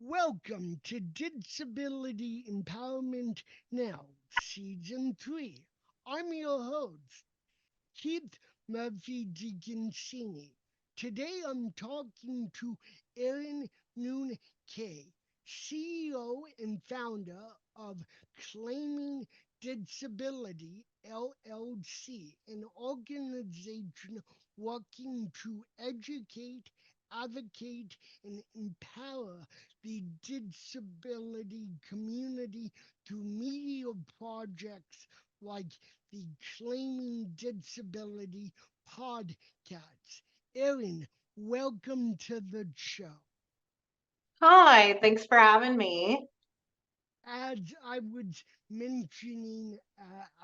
Welcome to Disability Empowerment Now, Season 3. I'm your host, Keith Murphy Dickinsini. Today I'm talking to Erin Noon Kay, CEO and founder of Claiming Disability LLC, an organization working to educate, advocate, and empower the disability community through media projects like the Claiming Disability podcast. Erin, welcome to the show. Hi, thanks for having me. As I was mentioning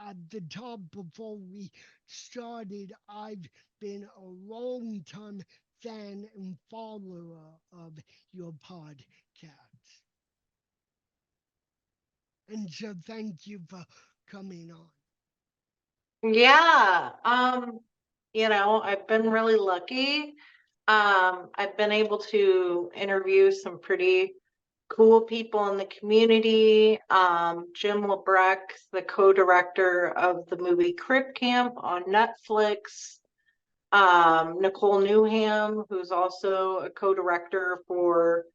at the top before we started, I've been a long time fan and follower of your podcast. And so thank you for coming on. Yeah, I've been really lucky. I've been able to interview some pretty cool people in the community. Jim Lebrecht, the co-director of the movie Crip Camp on Netflix. Nicole Newham, who's also a co-director for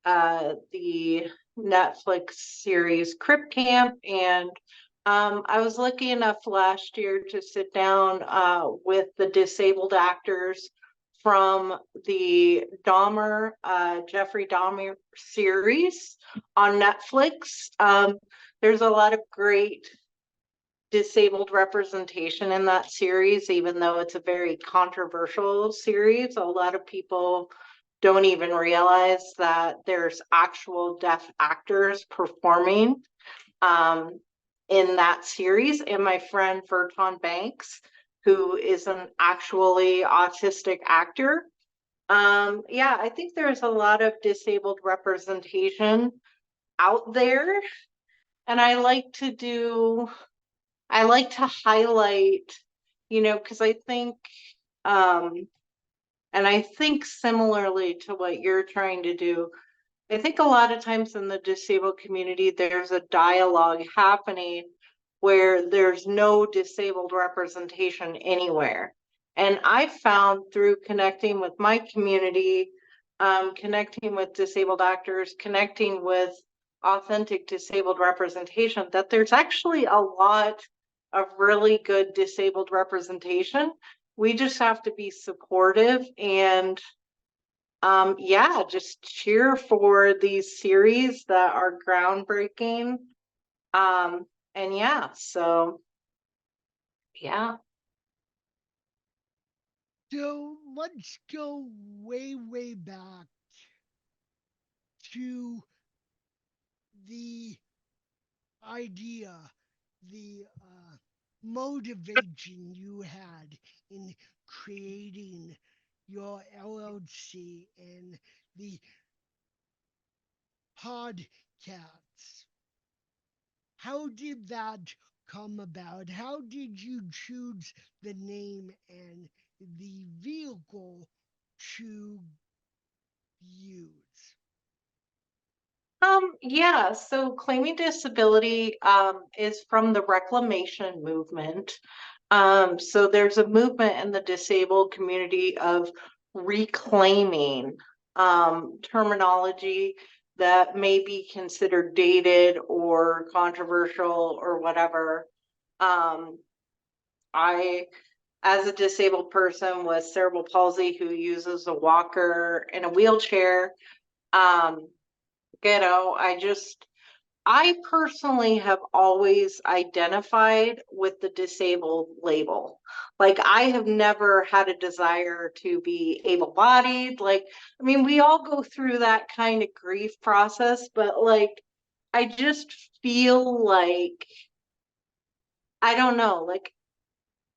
the Netflix series Crip Camp. And I was lucky enough last year to sit down with the disabled actors from the Jeffrey Dahmer series on Netflix. There's a lot of great disabled representation in that series, even though it's a very controversial series. A lot of people don't even realize that there's actual deaf actors performing um, in that series. And my friend Verton Banks, who is an actually autistic actor. Yeah, I think there's a lot of disabled representation out there. And I like to highlight, because um, I think similarly to what you're trying to do, I think a lot of times in the disabled community, there's a dialogue happening where there's no disabled representation anywhere. And I found through connecting with my community, connecting with disabled actors, connecting with authentic disabled representation, that there's actually a lot of really good disabled representation. We just have to be supportive and yeah, just cheer for these series that are groundbreaking. And yeah, so yeah. So let's go way, way back to the idea, the motivation you had in creating your LLC and the podcasts. How did that come about? How did you choose the name and the vehicle to use? Yeah, so claiming disability is from the reclamation movement. So there's a movement in the disabled community of reclaiming terminology that may be considered dated or controversial or whatever. Um, I, as a disabled person with cerebral palsy who uses a walker and a wheelchair, um, I personally have always identified with the disabled label. Like, I have never had a desire to be able-bodied. Like, I mean, we all go through that kind of grief process, but like, I just feel like, I don't know, like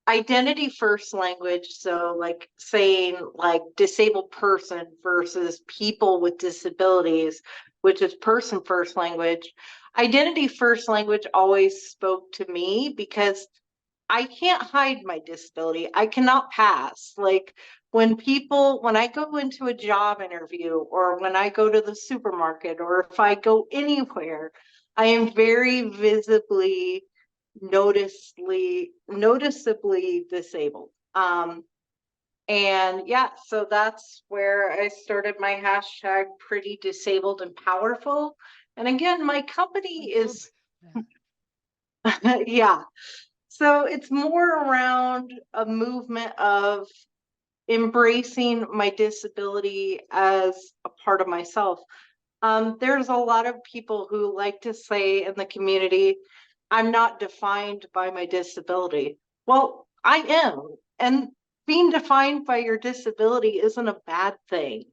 identity first language. So like saying like disabled person versus people with disabilities, which is person first language. Identity first language always spoke to me because I can't hide my disability. I cannot pass. Like when I go into a job interview or when I go to the supermarket or if I go anywhere, I am very visibly, noticeably disabled. And yeah, so that's where I started my hashtag pretty disabled and powerful. And again, my I company love is, that. yeah. So it's more around a movement of embracing my disability as a part of myself. There's a lot of people who like to say in the community, I'm not defined by my disability. Well, I am. And being defined by your disability isn't a bad thing.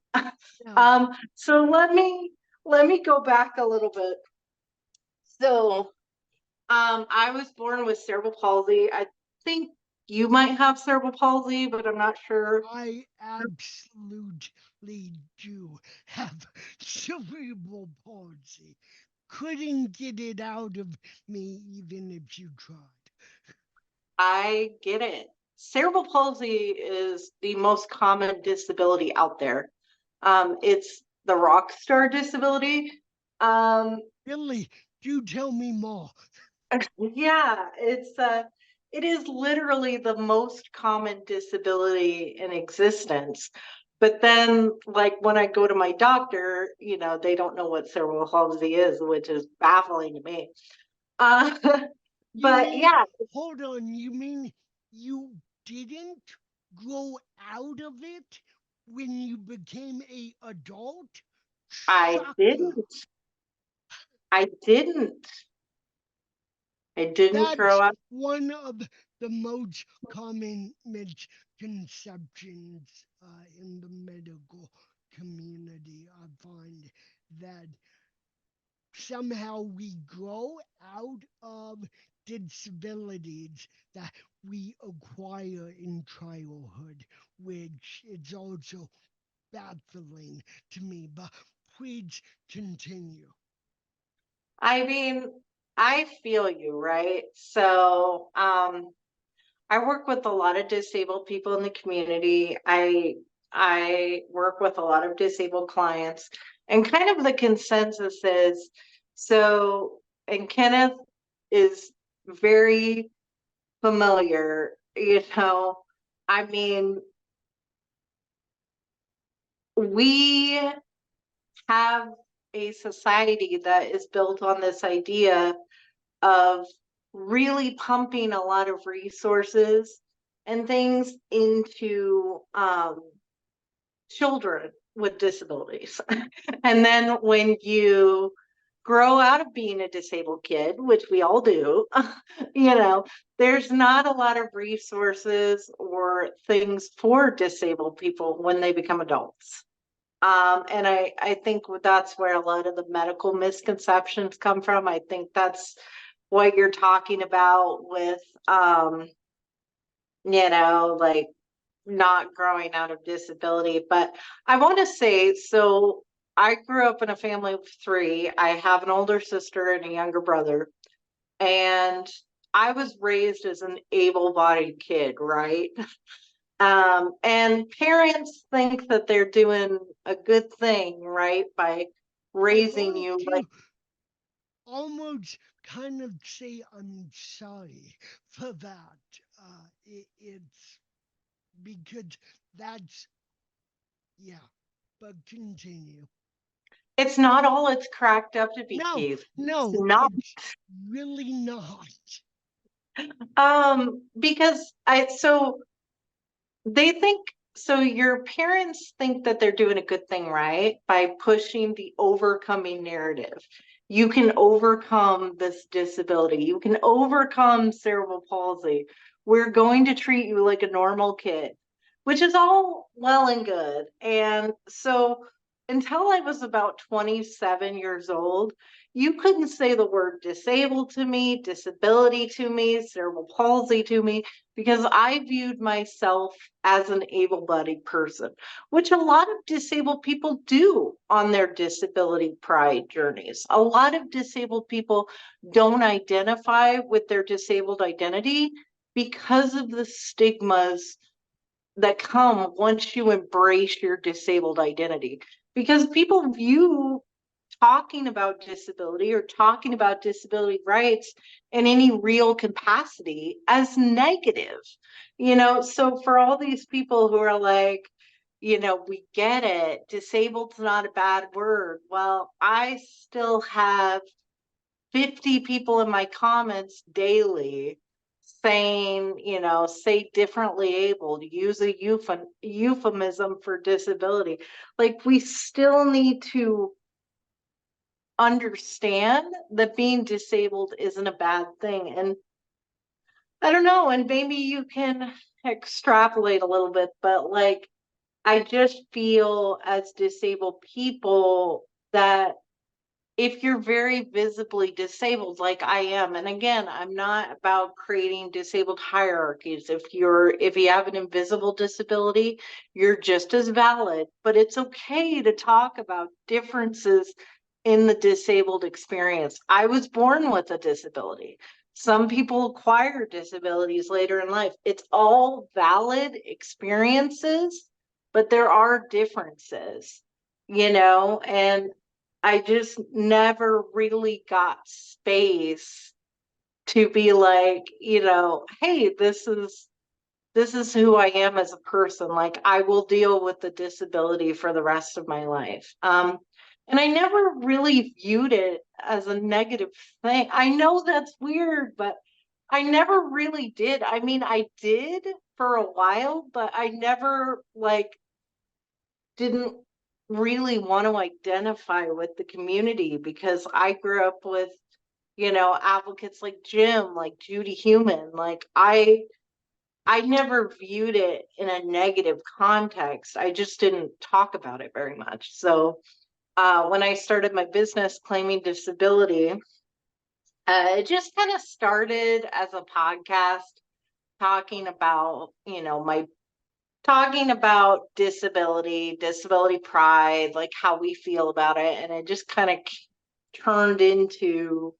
No, So let me go back a little bit. So I was born with cerebral palsy. I think you might have cerebral palsy, but I'm not sure. I absolutely do have cerebral palsy. Couldn't get it out of me even if you tried. I get it. Cerebral palsy is the most common disability out there. It's the rock star disability. Um, Really, do tell me more. yeah, it is literally the most common disability in existence. But then, like when I go to my doctor, they don't know what cerebral palsy is, which is baffling to me. Uh, You but mean, yeah, hold on, you mean you didn't grow out of it when you became a adult? I Shocker. didn't. I didn't. I didn't grow That's up. one of the most common misconceptions in the medical community. I find that somehow we grow out of disabilities that we acquire in childhood, which is also baffling to me. But please continue. I mean, I feel you, right? So, I work with a lot of disabled people in the community. I work with a lot of disabled clients, and kind of the consensus is so, and Kenneth is very familiar, I mean, we have a society that is built on this idea of really pumping a lot of resources and things into children with disabilities. And then when you grow out of being a disabled kid, which we all do, you know, there's not a lot of resources or things for disabled people when they become adults. And I think that's where a lot of the medical misconceptions come from. I think that's what you're talking about with, like not growing out of disability. But I want to say, so I grew up in a family of three. I have an older sister and a younger brother. And I was raised as an able-bodied kid, right? And parents think that they're doing a good thing, right? By I raising want you like, to almost kind of say I'm sorry for that. It's because that's, yeah, but continue. it's not all it's cracked up to be, No, Keith. It's no, not. it's really not. Because they think so your parents think that they're doing a good thing, right? By pushing the overcoming narrative. You can overcome this disability. You can overcome cerebral palsy. We're going to treat you like a normal kid, which is all well and good. And so until I was about 27 years old, you couldn't say the word disabled to me, disability to me, cerebral palsy to me, because I viewed myself as an able bodied person, which a lot of disabled people do on their disability pride journeys. A lot of disabled people don't identify with their disabled identity. because of the stigmas that come once you embrace your disabled identity. Because people view talking about disability or talking about disability rights in any real capacity as negative. So for all these people who are like, we get it, disabled's not a bad word. Well, I still have 50 people in my comments daily saying, say differently abled, use a euphemism for disability. Like, we still need to understand that being disabled isn't a bad thing. And I don't know, and maybe you can extrapolate a little bit, but like, I just feel as disabled people that if you're very visibly disabled like I am, and again, I'm not about creating disabled hierarchies. If you have an invisible disability, you're just as valid, but it's okay to talk about differences in the disabled experience. I was born with a disability. Some people acquire disabilities later in life. It's all valid experiences, but there are differences, and I just never really got space to be like, hey, this is who I am as a person. Like, I will deal with the disability for the rest of my life. And I never really viewed it as a negative thing. I know that's weird, but I never really did. I mean, I did for a while, but I never like didn't really want to identify with the community because I grew up with, advocates like Jim, like Judy Human. Like, I never viewed it in a negative context. I just didn't talk about it very much. So when I started my business claiming disability, it just kind of started as a podcast talking about, my talking about disability pride, like how we feel about it. And it just kind of turned into,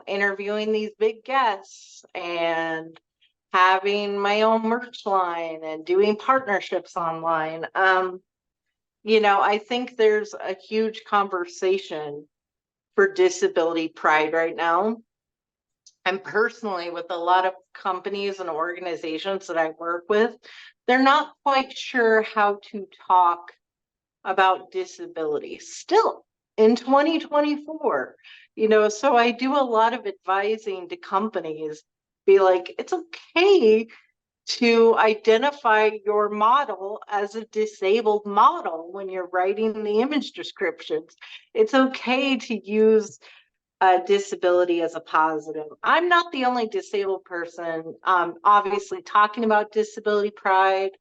interviewing these big guests and having my own merch line and doing partnerships online. I think there's a huge conversation for disability pride right now. And personally, with a lot of companies and organizations that I work with, they're not quite sure how to talk about disability still in 2024. So I do a lot of advising to companies, be like, it's okay to identify your model as a disabled model when you're writing the image descriptions. It's okay to use disability as a positive. I'm not the only disabled person. Obviously, talking about disability pride,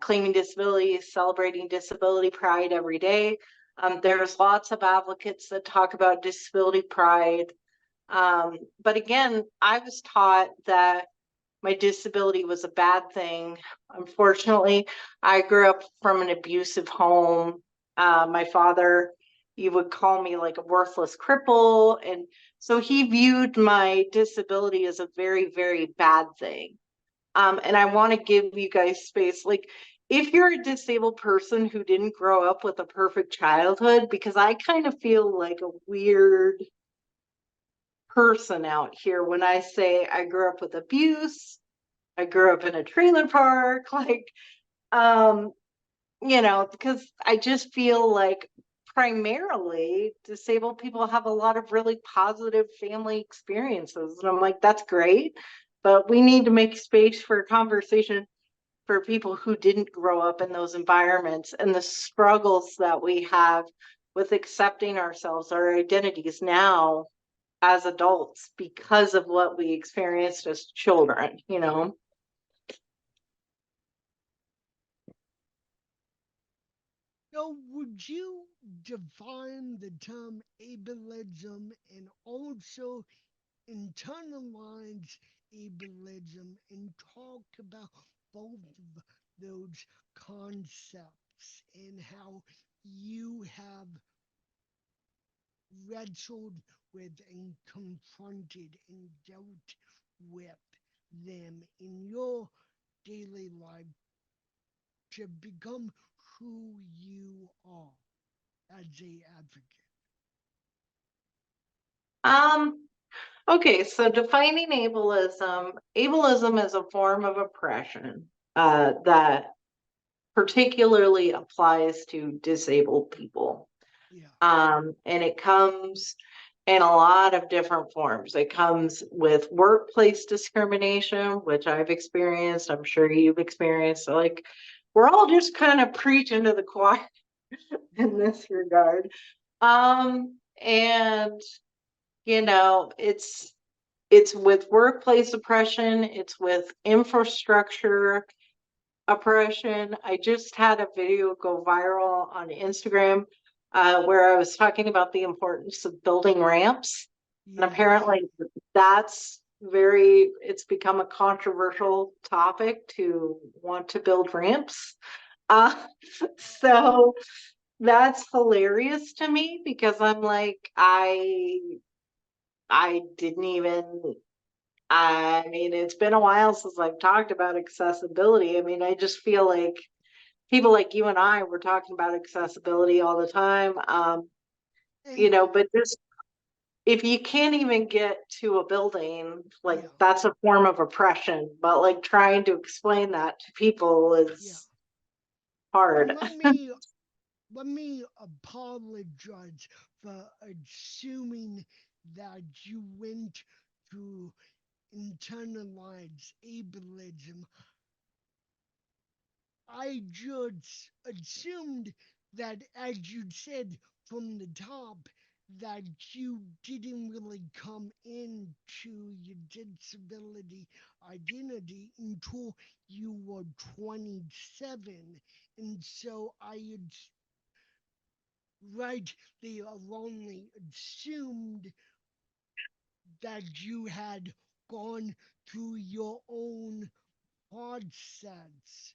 claiming disability, celebrating disability pride every day. There's lots of advocates that talk about disability pride. But again, I was taught that my disability was a bad thing. Unfortunately, I grew up from an abusive home. My father, you would call me like a worthless cripple. And so he viewed my disability as a very, very bad thing. And I want to give you guys space. Like, if you're a disabled person who didn't grow up with a perfect childhood, because I kind of feel like a weird person out here when I say I grew up with abuse, I grew up in a trailer park, like, um, because I just feel like primarily disabled people have a lot of really positive family experiences. And I'm like, that's great, but we need to make space for a conversation for people who didn't grow up in those environments and the struggles that we have with accepting ourselves, our identities now as adults because of what we experienced as children. So, would you define the term ableism and also internalize ableism and talk about both of those concepts and how you have wrestled with and confronted and dealt with them in your daily life to become who you are as a advocate? Um, okay, so defining ableism, ableism is a form of oppression that particularly applies to disabled people. Yeah, And it comes in a lot of different forms. It comes with workplace discrimination, which I've experienced. I'm sure you've experienced. So, like, we're all just kind of preaching to the choir in yeah, this regard. And it's with workplace oppression, it's with infrastructure oppression. I just had a video go viral on Instagram where I was talking about the importance of building ramps. And yes, apparently it's become a controversial topic to want to build ramps. Uh, so that's hilarious to me because I'm like, I didn't even I mean, it's been a while since I've talked about accessibility. I mean, I just feel like people like you and I were talking about accessibility all the time. and But just if you can't even get to a building, like yeah, that's a form of oppression. But like trying to explain that to people yeah. is And hard. let me apologize for assuming that you went through internalized ableism. I just assumed that, as you said from the top, that you didn't really come into your disability identity until you were 27. And so I had rightly or wrongly assumed that you had gone through your own process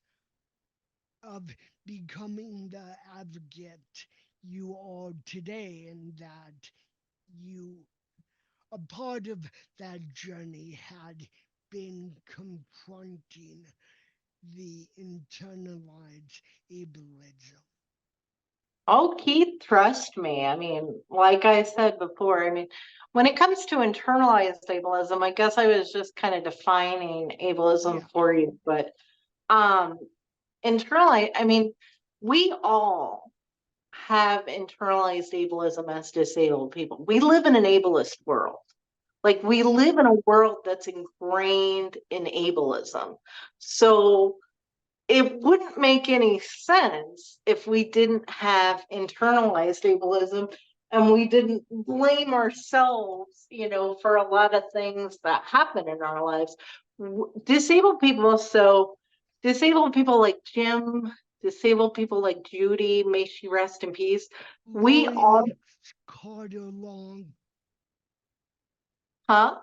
of becoming the advocate you are today, and that you, a part of that journey, had been confronting the internalized ableism. Oh, Keith, trust me. I mean, like I said before, I mean, when it comes to internalized ableism, I guess I was just kind of defining ableism Yeah, for you, but um internalized, I mean, we all have internalized ableism as disabled people. We live in an ableist world. Like we yeah, live in a world that's ingrained in ableism. So it wouldn't make any sense if we didn't have internalized ableism and we didn't blame ourselves, for a lot of things that happen in our lives. Disabled people, so disabled people like Jim, disabled people like Judy, may she rest in peace. We all, Lauren Carter Long. huh?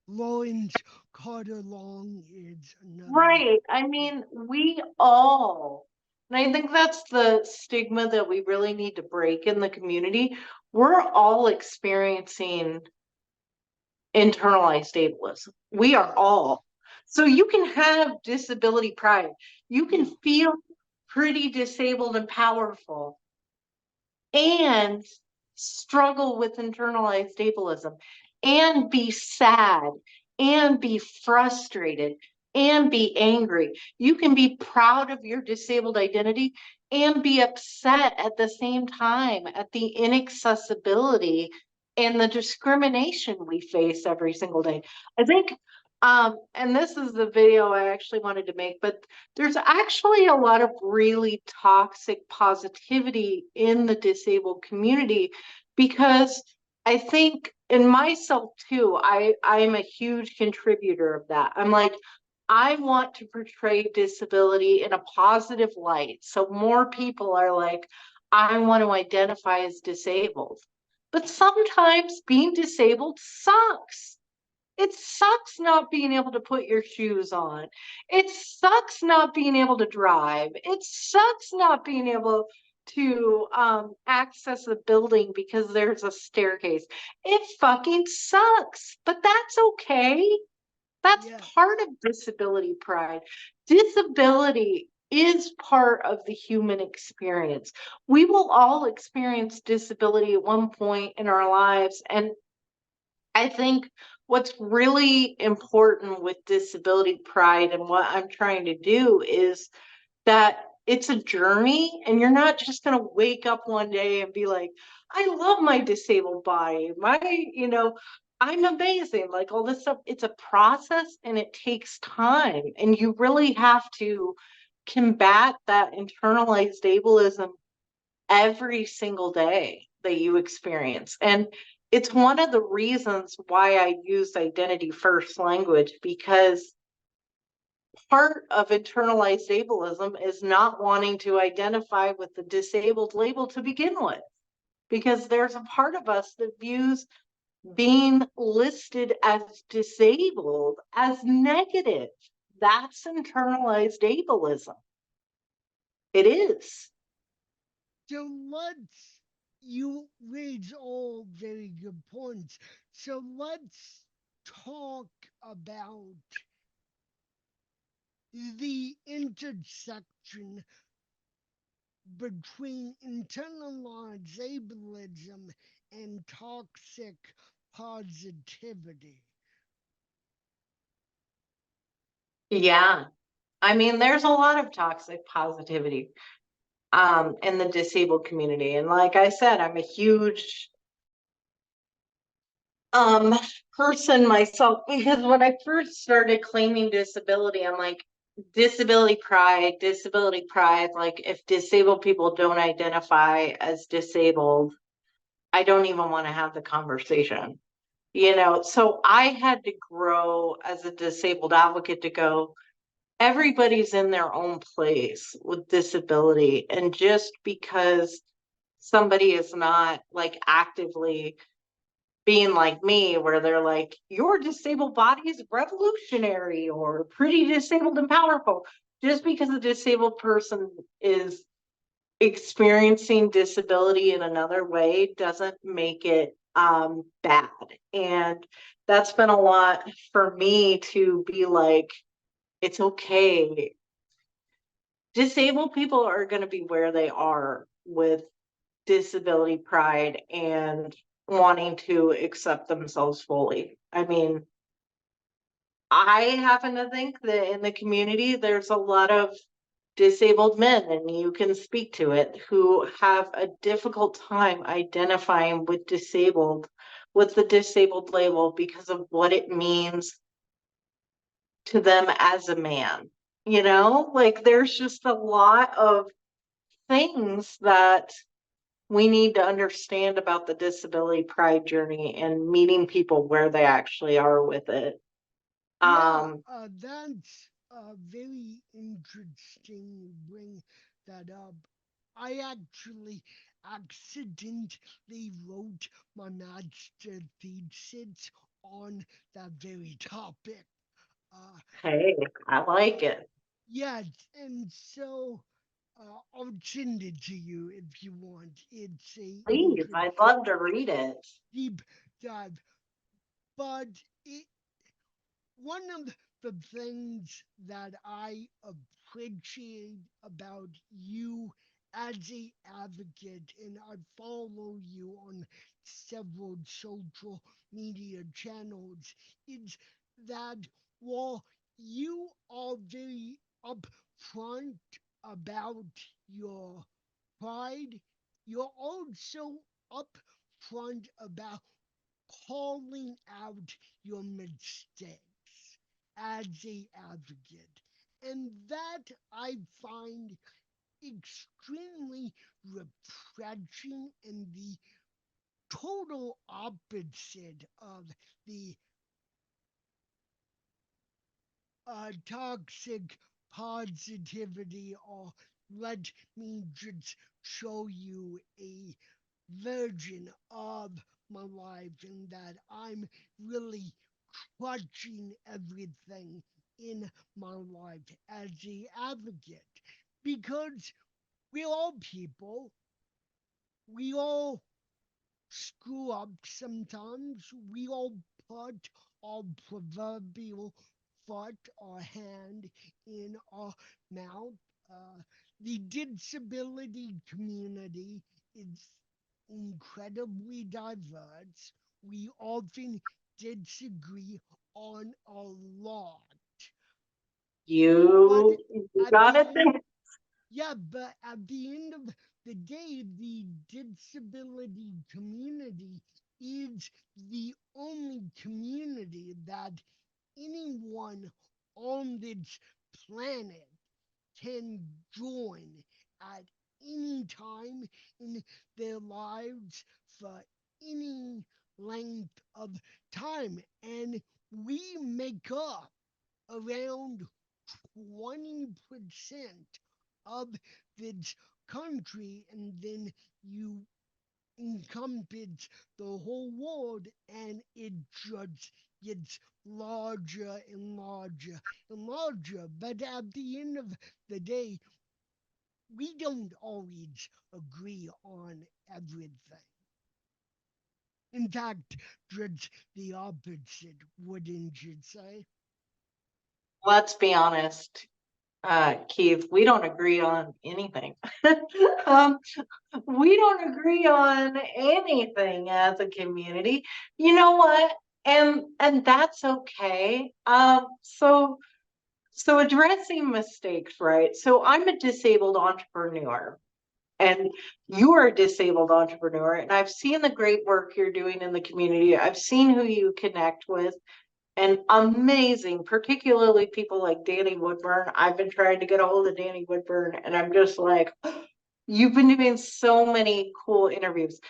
Lawrence Carter Long is another. Right. I Yeah, mean, we all, and I think that's the stigma that we really need to break in the community. We're all experiencing internalized ableism. We are yeah, all. So you can have disability pride. You can yeah, feel pretty disabled and powerful and struggle with internalized ableism and be sad and be frustrated and be angry. You can be proud of your disabled identity and be upset at the same time at the inaccessibility and the discrimination we face every single yeah, day. I think and this is the video I actually wanted to make, but there's actually a lot of really toxic positivity in the disabled community because I think in myself too, I'm a huge contributor of that. I'm like, I want to portray disability in a positive light. So more people are like, I want to identify as disabled. But sometimes being disabled sucks. It sucks not being able to put your shoes on. It sucks not being able to drive. It sucks not being able to access a building because there's a staircase. It fucking sucks, but that's okay. That's Yeah. part of disability pride. Disability is part of the human experience. We will all experience disability at one point in our lives. And I think what's really important with disability pride and what I'm trying to do is that it's a journey, and you're not just going to wake up one day and be like, I love my disabled body. I'm amazing. Like all this stuff. It's a process and it takes time. And you really have to combat that internalized ableism every single day that you experience. And it's one of the reasons why I use identity first language, because part of internalized ableism is not wanting to identify with the disabled label to begin with, because there's a part of us that views being listed as disabled as negative. That's internalized ableism. It is. So you raise all very good points. So let's talk about the intersection between internalized ableism and toxic positivity. Yeah. I mean, there's a lot of toxic positivity in the disabled community. And like I said, I'm a huge um person myself, because when I first started claiming disability, I'm like, disability pride, like if disabled people don't identify as disabled, I don't even want to have the conversation. So I had to grow as a disabled advocate to go, everybody's in their own place with disability, and just because somebody is not like actively being like me, where they're like, your disabled body is revolutionary or pretty disabled and powerful, just because a disabled person is experiencing disability in another way doesn't make it bad. And that's been a lot for me to be like, it's okay. Disabled people are going to be where they are with disability pride and wanting to accept themselves fully. I mean, I happen to think that in the community, there's a lot of disabled men, and you can speak to it, who have a difficult time identifying with the disabled label, because of what it means to them as a man. Like there's just a lot of things that we need to understand about the disability pride journey and meeting people where they actually are with it. Yeah, Um, that's very interesting you bring that up. I actually accidentally wrote my master thesis on that very topic. Uh, hey, I like it. yeah, and so I'll send it to you if you want. It's a Please, interesting I'd love to read it. deep dive, but it one of the things that I appreciate about you as a advocate, and I follow you on several social media channels, is that while you are very upfront about your pride, you're also upfront about calling out your mistakes as a advocate. And that I find extremely refreshing and the total opposite of the toxic positivity, or let me just show you a version of my life, and that I'm really clutching everything in my life as a advocate, because we're all people. We all screw up sometimes. We all put our proverbial foot or hand in our mouth. Uh, the disability community is incredibly diverse. We often disagree on a lot, but You at got the it end, there. yeah, but at the end of the day, the disability community is the only community that anyone on this planet can join at any time in their lives for any length of time. And we make up around 20% of this country, and then you encompass the whole world, and it just gets larger and larger and larger. But at the end of the day, we don't always agree on everything. In fact, just the opposite, wouldn't you say? Let's be honest, Keith, we don't agree on anything. um, we don't agree on anything as a community. You know what? And that's okay. So addressing mistakes, right? So I'm a disabled entrepreneur and you're a disabled entrepreneur, and I've seen the great work you're doing in the community. I've seen who you connect with, and amazing, particularly people like Danny Woodburn. I've been trying to get a hold of Danny Woodburn, and I'm just like, you've been doing so many cool interviews.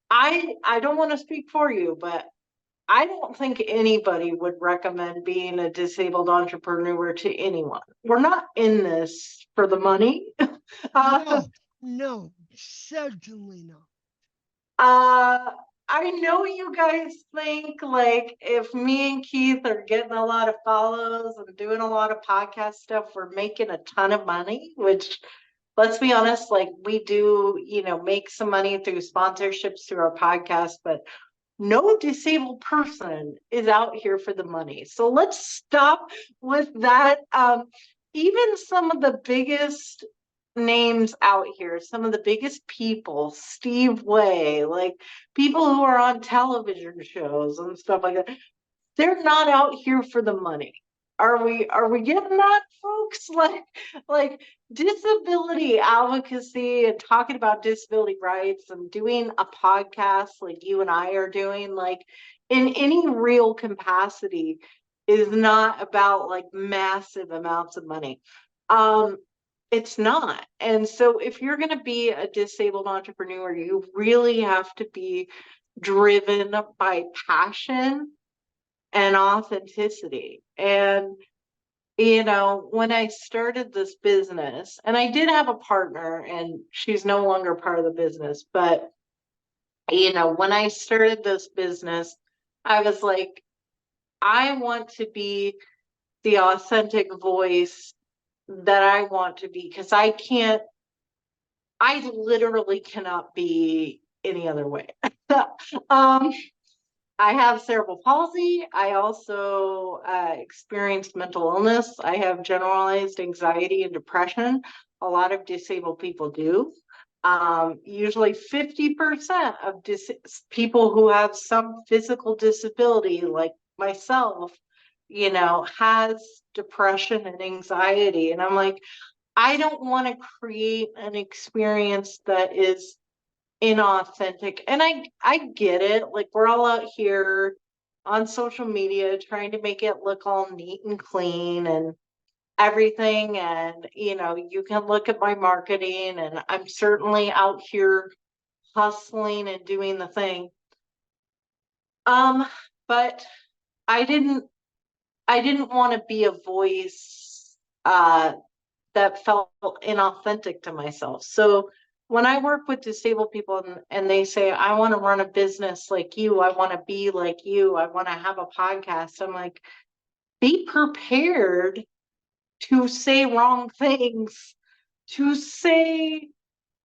I don't want to speak for you, but I don't think anybody would recommend being a disabled entrepreneur to anyone. We're not in this for the money. uh, No, no, certainly not. Uh, I know you guys think like if me and Keith are getting a lot of follows and doing a lot of podcast stuff, we're making a ton of money, which let's be honest, like we do, make some money through sponsorships through our podcast, but no disabled person is out here for the money. So let's stop with that. Even some of the biggest names out here, some of the biggest people, Steve Way, like people who are on television shows and stuff like that, they're not out here for the money. Are we getting that, folks? Like disability advocacy and talking about disability rights and doing a podcast like you and I are doing, like in any real capacity, is not about like massive amounts of money. Um, it's not. And so if you're going to be a disabled entrepreneur, you really have to be driven by passion and authenticity. And, when I started this business, and I did have a partner, and she's no longer part of the business, but, when I started this business, I was like, I want to be the authentic voice that I want to be because I literally cannot be any other way. um, I have cerebral palsy. I also experienced mental illness. I have generalized anxiety and depression. A lot of disabled people do. Usually 50% of people who have some physical disability, like myself, has depression and anxiety. And I'm like, I don't want to create an experience that is inauthentic. And I get it. Like we're all out here on social media trying to make it look all neat and clean and everything. And you can look at my marketing, and I'm certainly out here hustling and doing the thing. But I didn't I didn't want to be a voice that felt inauthentic to myself. So when I work with disabled people, and they say, I want to run a business like you, I want to be like you, I want to have a podcast, I'm like, be prepared to say wrong things, to say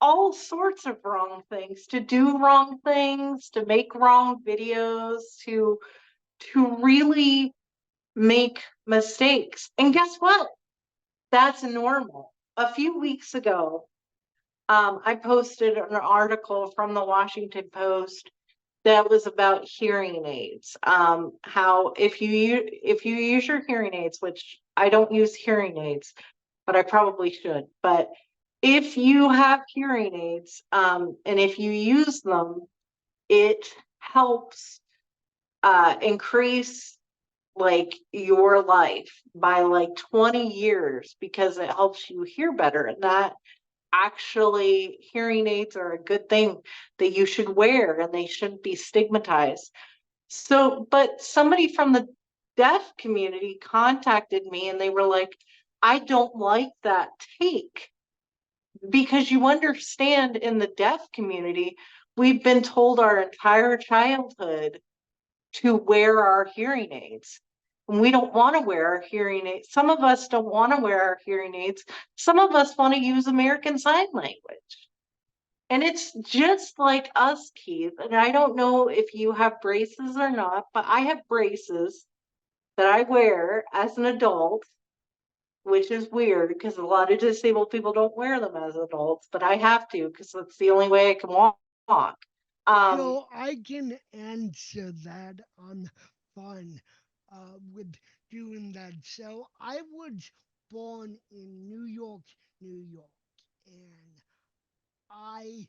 all sorts of wrong things, to do wrong things, to make wrong videos, to really make mistakes. And guess what? That's normal. A few weeks ago, I posted an article from the Washington Post that was about hearing aids. How if you use your hearing aids, which I don't use hearing aids, but I probably should. But if you have hearing aids, and if you use them, it helps increase like your life by like 20 years because it helps you hear better. And that actually, hearing aids are a good thing that you should wear and they shouldn't be stigmatized. So, but somebody from the deaf community contacted me and they were like, I don't like that take because you understand in the deaf community, we've been told our entire childhood to wear our hearing aids. And we don't want to wear our hearing aids. Some of us don't want to wear our hearing aids. Some of us want to use American Sign Language. And it's just like us, Keith. And I don't know if you have braces or not, but I have braces that I wear as an adult, which is weird because a lot of disabled people don't wear them as adults, but I have to because that's the only way I can walk. Um, So I can answer that on fun with doing that. So I was born in New York, New York, and I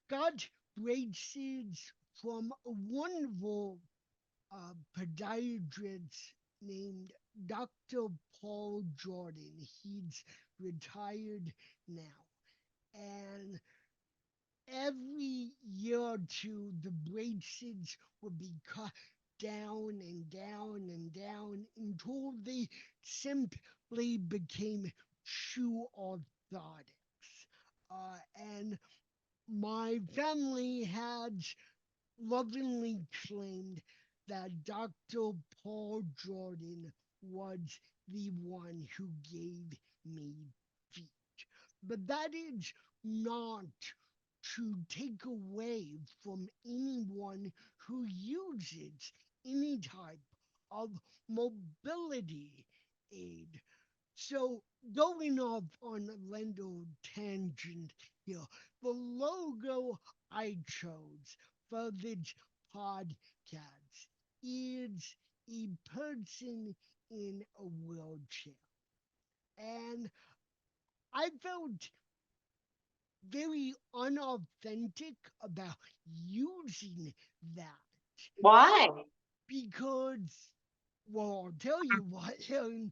got braces from a wonderful podiatrist named Dr. Paul Jordan. He's retired now. And every year or two, the braces would be cut down and down and down until they simply became shoe orthotics. And my family had lovingly claimed that Dr. Paul Jordan was the one who gave me feet. But that is not to take away from anyone who uses any type of mobility aid. So, going off on a little tangent here, the logo I chose for this podcast is a person in a wheelchair. And I felt very unauthentic about using that why? because, well, I'll tell you what, Aaron,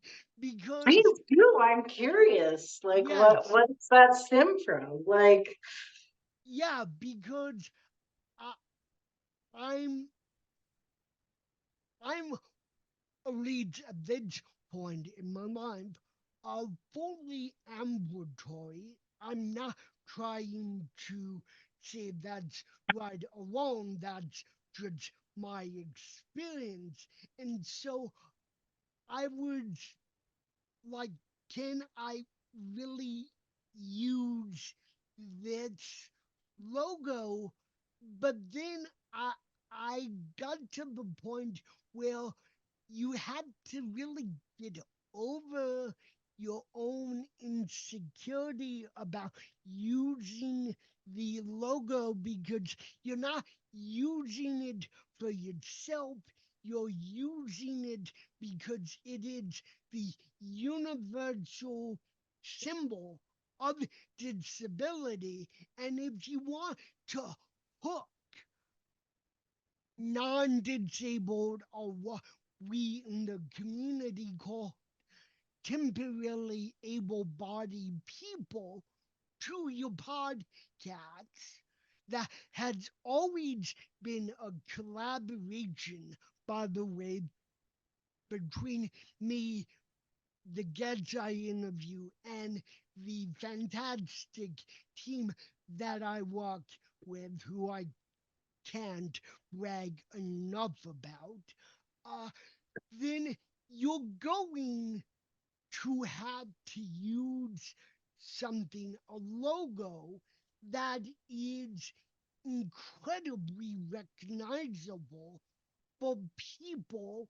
Please because, do. I'm curious. Like, yes, what's that stem from? Like, yeah, because I, I'm I'm reached at this point in my life of fully ambulatory. I'm not trying to say that's right or wrong, that's just my experience. And so I would like, can I really use this logo? But then I I got to the point where you had to really get over your own insecurity about using the logo because you're not using it for yourself, you're using it because it is the universal symbol of disability. And if you want to hook non disabled or what we in the community call temporarily able bodied people to your podcast, that has always been a collaboration, by the way, between me, the guests I interview, and the fantastic team that I work with, who I can't brag enough about, uh, then you're going to have to use something, a logo that is incredibly recognizable for people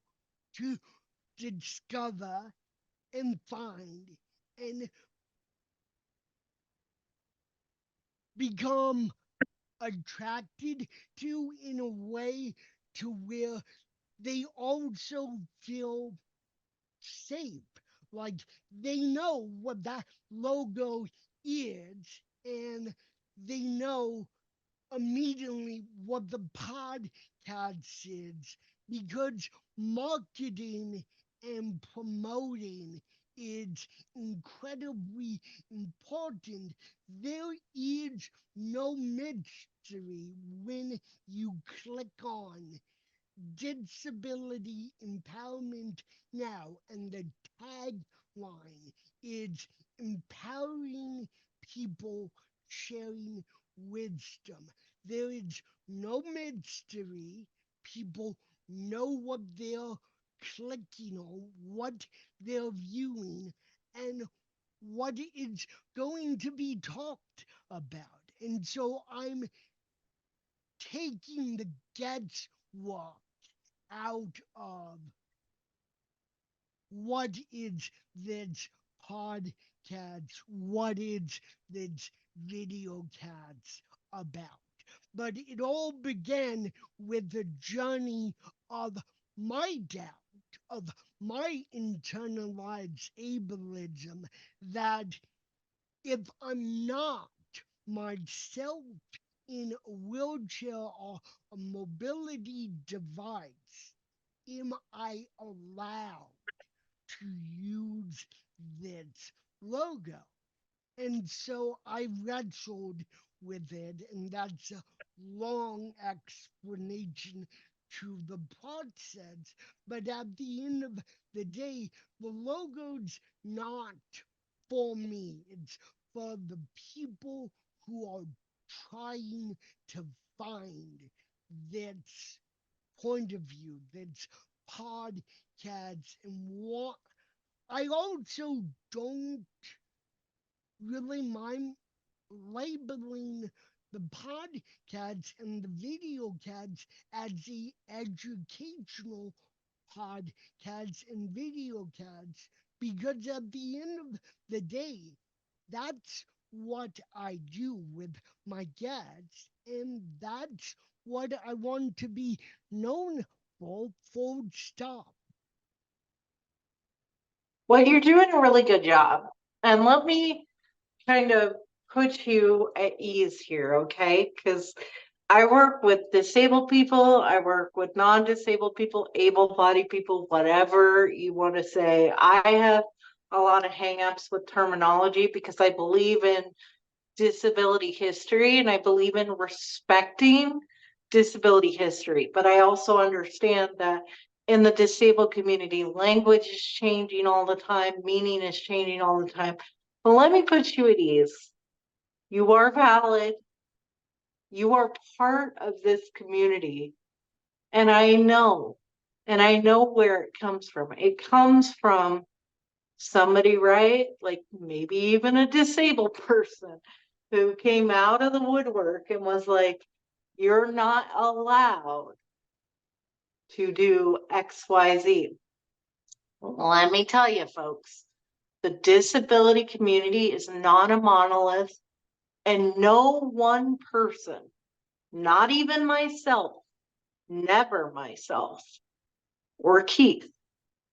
to discover and find and become attracted to in a way to where they also feel safe. Like they know what that logo is and they know immediately what the podcast is because marketing and promoting is incredibly important. There is no mystery when you click on disability empowerment now, and the tagline is empowering people sharing wisdom. There is no mystery. People know what they're clicking on, what they're viewing, and what is going to be talked about. And so I'm taking the guesswork out of what is this podcast, what is this video cast about. But it all began with the journey of my doubt, of my internalized ableism, that if I'm not myself in a wheelchair or a mobility device, am I allowed to use this logo? And so I wrestled with it, and that's a long explanation to the process. But at the end of the day, the logo's not for me, it's for the people who are trying to find this point of view, this podcast, and what I also don't really mind labeling the podcast and the video cats as the educational podcasts and video cats because at the end of the day, that's what I do with my guests, and that's what I want to be known for, full stop. Well, you're doing a really good job. And let me kind of put you at ease here, okay? Because I work with disabled people, I work with non disabled people, able bodied people, whatever you want to say. I have a lot of hangups with terminology because I believe in disability history and I believe in respecting disability history. But I also understand that in the disabled community, language is changing all the time, meaning is changing all the time. But let me put you at ease. You are valid. You are part of this community. And I know where it comes from. It comes from somebody, right? Like maybe even a disabled person who came out of the woodwork and was like, you're not allowed to do XYZ. Let me tell you, folks, the disability community is not a monolith, and no one person, not even myself, never myself, or Keith,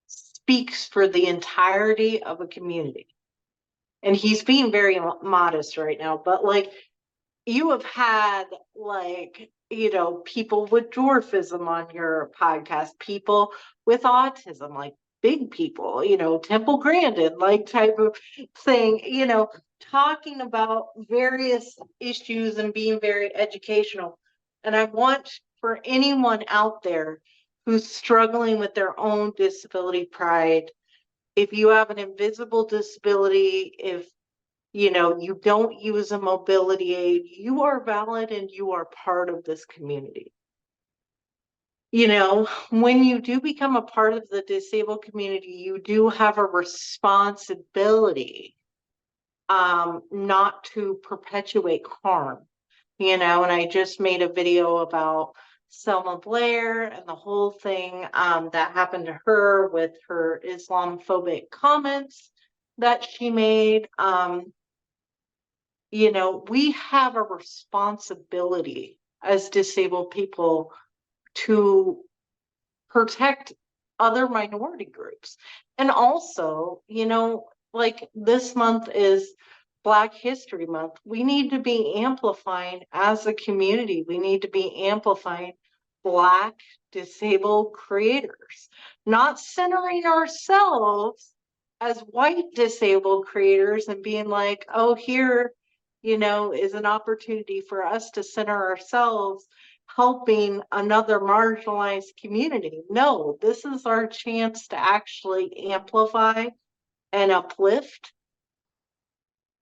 speaks for the entirety of a community. And he's being very modest right now, but like you have had like, you know, people with dwarfism on your podcast, people with autism, like big people, you know, Temple Grandin, like type of thing, you know, talking about various issues and being very educational. And I want for anyone out there who's struggling with their own disability pride, if you have an invisible disability, if you know, you don't use a mobility aid, you are valid and you are part of this community. You know, when you do become a part of the disabled community, you do have a responsibility not to perpetuate harm, you know, and I just made a video about Selma Blair and the whole thing that happened to her with her Islamophobic comments that she made. We have a responsibility as disabled people to protect other minority groups. And also, like this month is Black History Month. We need to be amplifying as a community. We need to be amplifying Black disabled creators, not centering ourselves as white disabled creators and being like, oh, here, is an opportunity for us to center ourselves helping another marginalized community. No, this is our chance to actually amplify and uplift.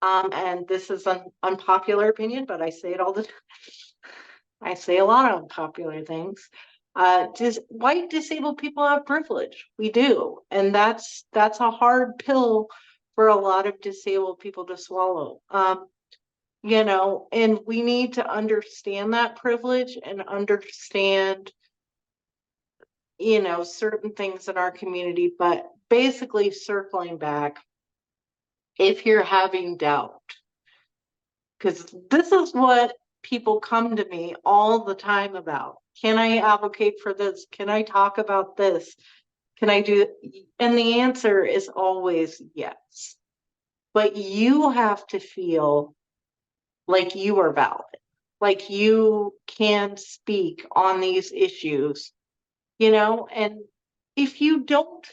And this is an unpopular opinion, but I say it all the time. I say a lot of unpopular things. White disabled people have privilege. We do, and that's a hard pill for a lot of disabled people to swallow. And we need to understand that privilege and understand, certain things in our community. But basically, circling back, if you're having doubt, because this is what people come to me all the time about. Can I advocate for this? Can I talk about this? Can I do it? And the answer is always yes. But you have to feel like you are valid, like you can speak on these issues, and if you don't,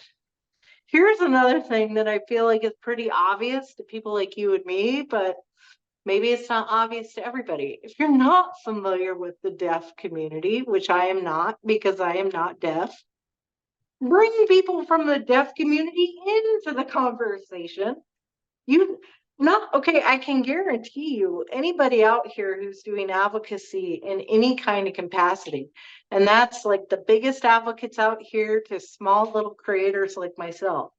here's another thing that I feel like is pretty obvious to people like you and me, but maybe it's not obvious to everybody. If you're not familiar with the deaf community, which I am not because I am not deaf, bring people from the deaf community into the conversation. You not okay, I can guarantee you anybody out here who's doing advocacy in any kind of capacity, and that's like the biggest advocates out here to small little creators like myself.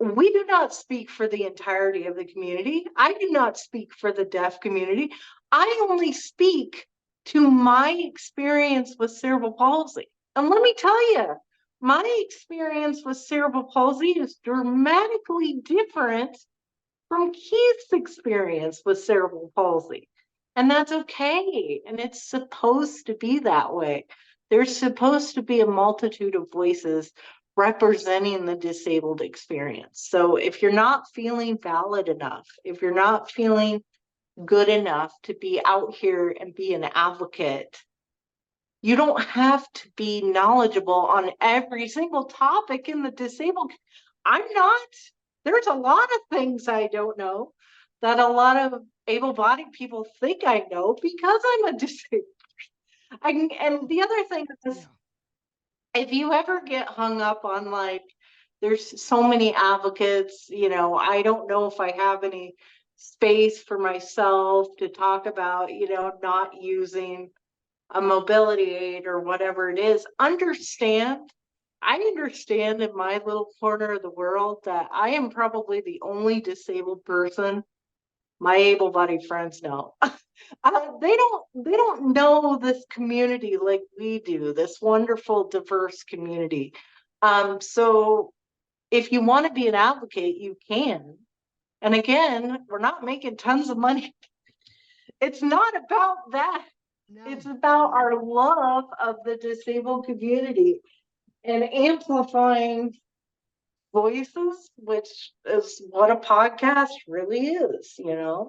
We do not speak for the entirety of the community. I do not speak for the deaf community. I only speak to my experience with cerebral palsy. And let me tell you, my experience with cerebral palsy is dramatically different from Keith's experience with cerebral palsy. And that's okay. And it's supposed to be that way. There's supposed to be a multitude of voices representing the disabled experience. So if you're not feeling valid enough, if you're not feeling good enough to be out here and be an advocate, you don't have to be knowledgeable on every single topic in the disabled. I'm not. There's a lot of things I don't know that a lot of able-bodied people think I know because I'm a disabled. And the other thing is, Yeah. if you ever get hung up on like, there's so many advocates, I don't know if I have any space for myself to talk about, not using a mobility aid or whatever it is. I understand in my little corner of the world that I am probably the only disabled person my able-bodied friends know. They don't know this community like we do, this wonderful, diverse community. So if you want to be an advocate, you can. And again, we're not making tons of money. It's not about that. It's No. about our love of the disabled community and amplifying voices, which is what a podcast really is. The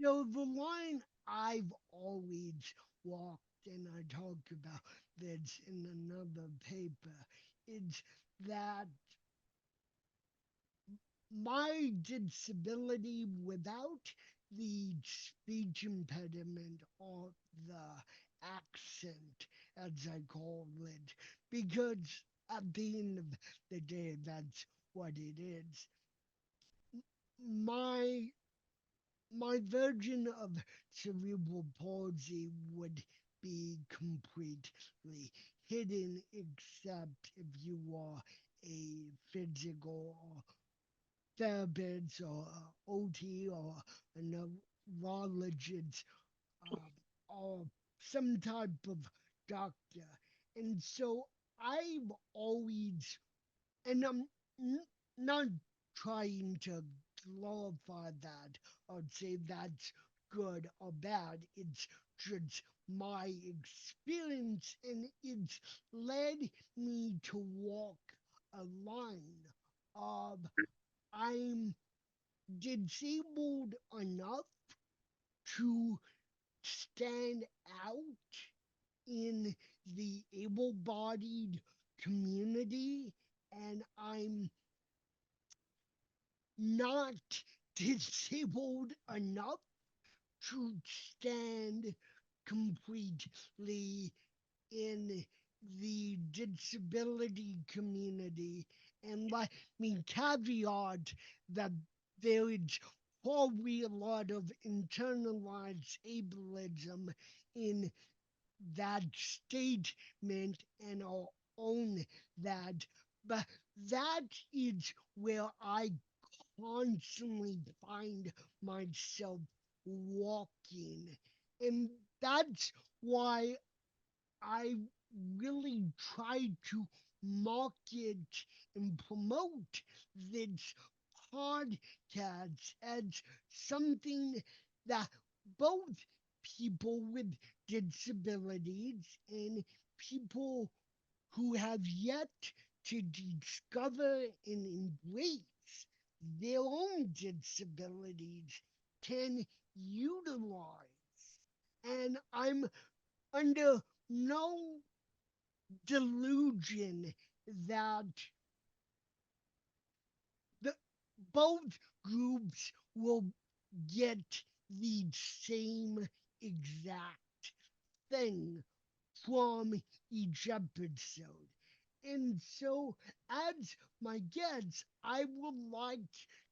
line I've always walked, and I talked about this in another paper, is that my disability without the speech impediment or the accent, as I call it, because at the end of the day, that's what it is. My my version of cerebral palsy would be completely hidden except if you are a physical or therapist or OT or a neurologist or some type of doctor. And so I've always, and I'm not trying to glorify that or say that's good or bad. It's just my experience, and it's led me to walk a line of I'm disabled enough to stand out in the able bodied community, and I'm not disabled enough to stand completely in the disability community. And let me caveat that there is probably a lot of internalized ableism in that statement, and I'll own that. But that is where I constantly find myself walking. And that's why I really try to market and promote this podcast as something that both people with disabilities and people who have yet to discover and embrace their own disabilities can utilize. And I'm under no delusion that the, both groups will get the same exact thing from each episode. And so, as my guest, I would like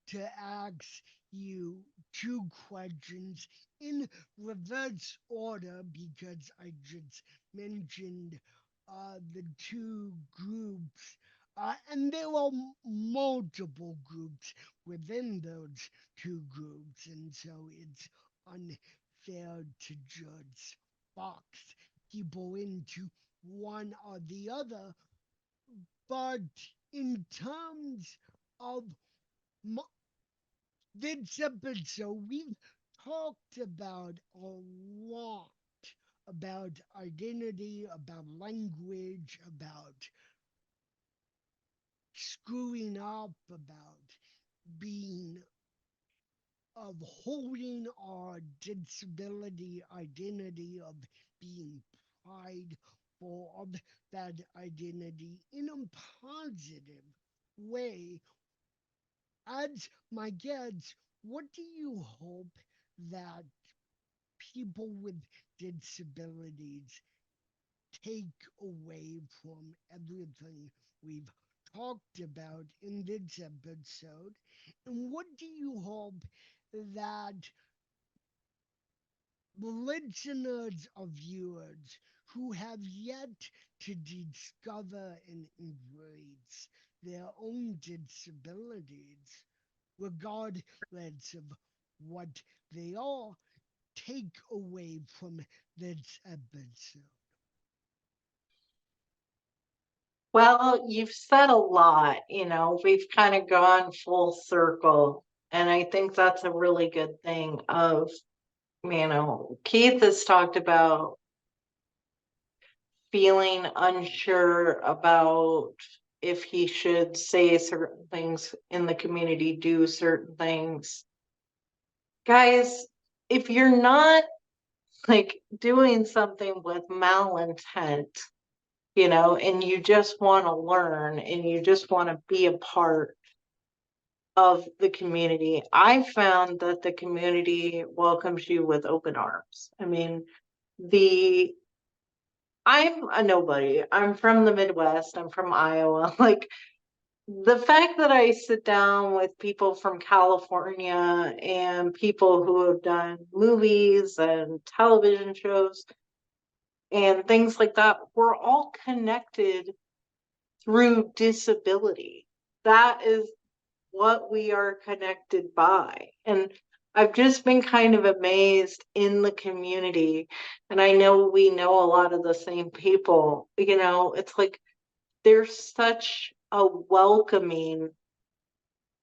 to ask you two questions in reverse order because I just mentioned the two groups. And there are multiple groups within those two groups, and so it's unfair to judge box people into one or the other. But in terms of this episode, we've talked about a lot about identity, about language, about screwing up, about being of holding our disability identity, of being prideful of that identity in a positive way. As my guests, what do you hope that people with disabilities take away from everything we've talked about in this episode? And what do you hope that listeners or viewers who have yet to discover and embrace their own disabilities, regardless of what they are, take away from this episode? Well, you've said a lot, we've kind of gone full circle. And I think that's a really good thing Keith has talked about feeling unsure about if he should say certain things in the community, do certain things. Guys, if you're not like doing something with malintent, and you just want to learn and you just want to be a part of the community, I found that the community welcomes you with open arms. I mean, the I'm a nobody. I'm from the Midwest. I'm from Iowa. Like the fact that I sit down with people from California and people who have done movies and television shows and things like that, we're all connected through disability. That is what we are connected by. And I've just been kind of amazed in the community. And I know we know a lot of the same people. It's like there's such a welcoming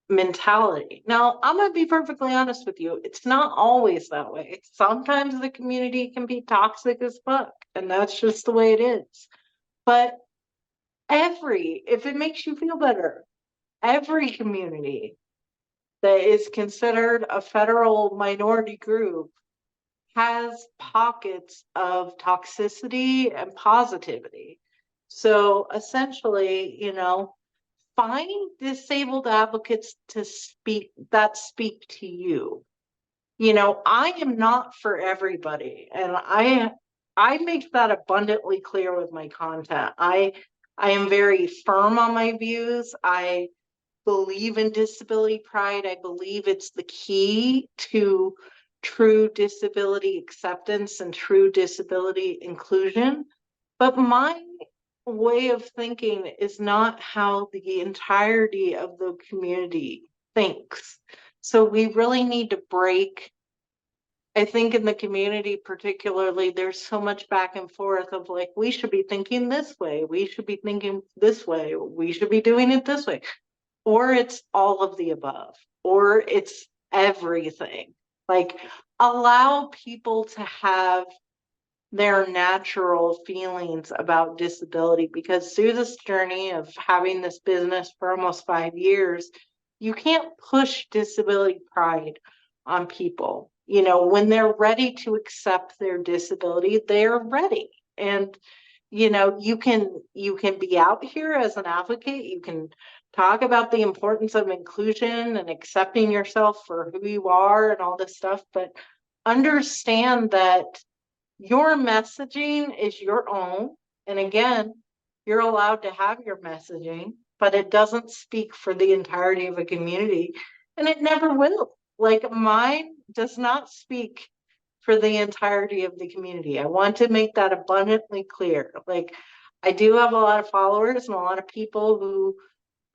mentality. Now, I'm going to be perfectly honest with you. It's not always that way. Sometimes the community can be toxic as fuck, and that's just the way it is. But if it makes you feel better, every community that is considered a federal minority group has pockets of toxicity and positivity. So essentially, find disabled advocates speak to you. I am not for everybody, and I make that abundantly clear with my content. I am very firm on my views. I believe in disability pride. I believe it's the key to true disability acceptance and true disability inclusion. But my way of thinking is not how the entirety of the community thinks. So we really need to break. I think in the community, particularly, there's so much back and forth of like, we should be thinking this way, we should be thinking this way, we should be doing it this way, or it's all of the above, or it's everything. Like, allow people to have their natural feelings about disability, because through this journey of having this business for almost 5 years, you can't push disability pride on people. When they're ready to accept their disability, they're ready. And you can be out here as an advocate. You can talk about the importance of inclusion and accepting yourself for who you are and all this stuff, but understand that your messaging is your own. And again, you're allowed to have your messaging, but it doesn't speak for the entirety of a community, and it never will. Like, mine does not speak for the entirety of the community. I want to make that abundantly clear. Like, I do have a lot of followers and a lot of people who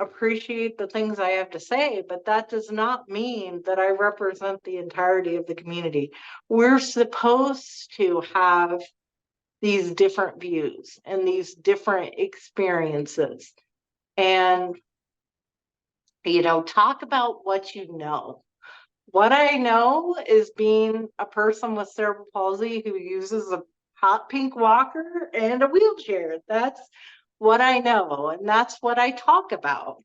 appreciate the things I have to say, but that does not mean that I represent the entirety of the community. We're supposed to have these different views and these different experiences. And, talk about what you know. What I know is being a person with cerebral palsy who uses a hot pink walker and a wheelchair. That's what I know, and that's what I talk about.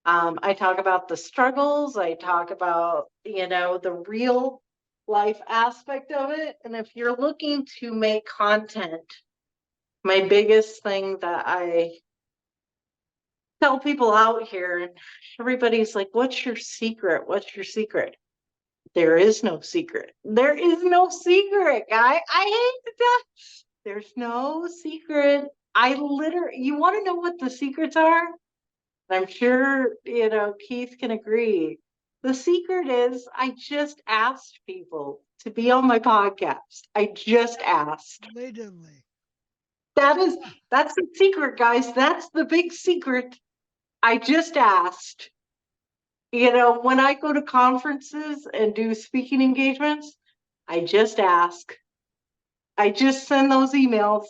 I talk about the struggles. I talk about, the real life aspect of it. And if you're looking to make content, my biggest thing that I tell people out here, and everybody's like, what's your secret? What's your secret? There is no secret. There is no secret, guy. I hate to tell. There's no secret. You want to know what the secrets are? I'm sure, Keith can agree. The secret is I just asked people to be on my podcast. I just asked. Literally. That is, that's the secret, guys. That's the big secret. I just asked. When I go to conferences and do speaking engagements, I just ask. I just send those emails.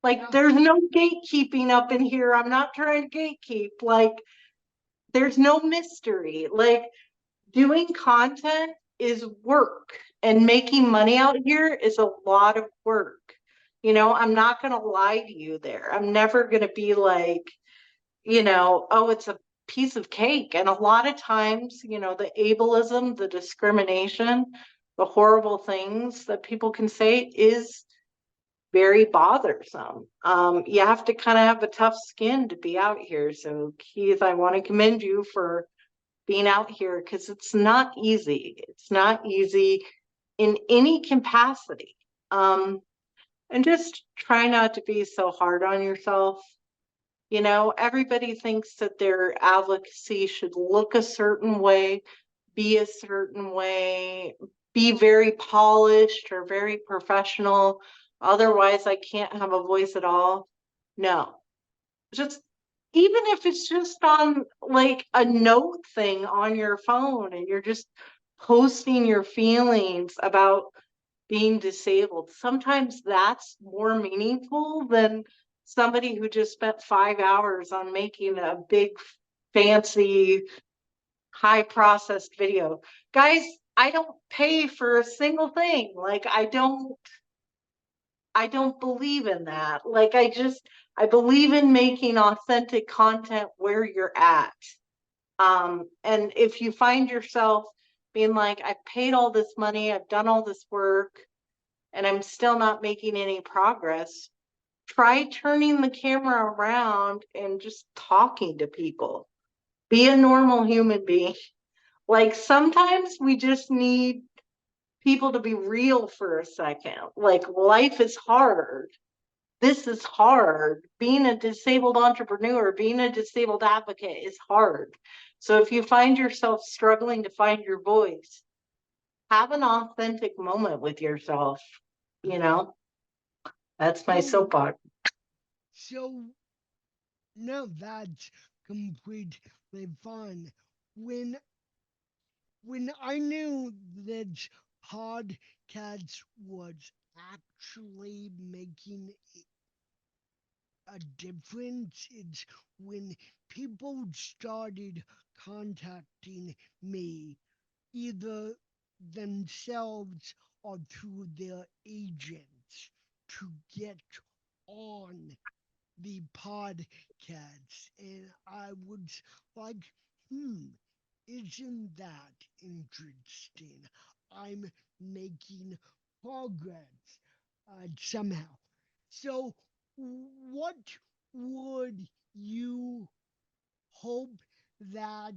Like, there's no gatekeeping up in here. I'm not trying to gatekeep. Like, there's no mystery. Like, doing content is work, and making money out here is a lot of work. I'm not going to lie to you there. I'm never going to be like, oh, it's a piece of cake. And a lot of times, the ableism, the discrimination, the horrible things that people can say is very bothersome. You have to kind of have a tough skin to be out here. So, Keith, I want to commend you for being out here, because it's not easy. It's not easy in any capacity. And just try not to be so hard on yourself. Everybody thinks that their advocacy should look a certain way, be a certain way, be very polished or very professional. Otherwise, I can't have a voice at all. No, just even if it's just on like a note thing on your phone and you're just posting your feelings about being disabled. Sometimes that's more meaningful than somebody who just spent 5 hours on making a big, fancy, high processed video. Guys, I don't pay for a single thing. Like, I don't believe in that. Like, I believe in making authentic content where you're at. And if you find yourself being like, I've paid all this money, I've done all this work, and I'm still not making any progress, try turning the camera around and just talking to people. Be a normal human being. Like, sometimes we just need people to be real for a second. Like, life is hard. This is hard. Being a disabled entrepreneur, being a disabled advocate is hard. So if you find yourself struggling to find your voice, have an authentic moment with yourself. You know, that's my So, soapbox. so now that's completely fine. When when I knew that podcast was actually making a difference, it's when people started contacting me, either themselves or through their agents, to get on the podcast. And I was like, isn't that interesting? I'm making progress somehow. So, what would you hope that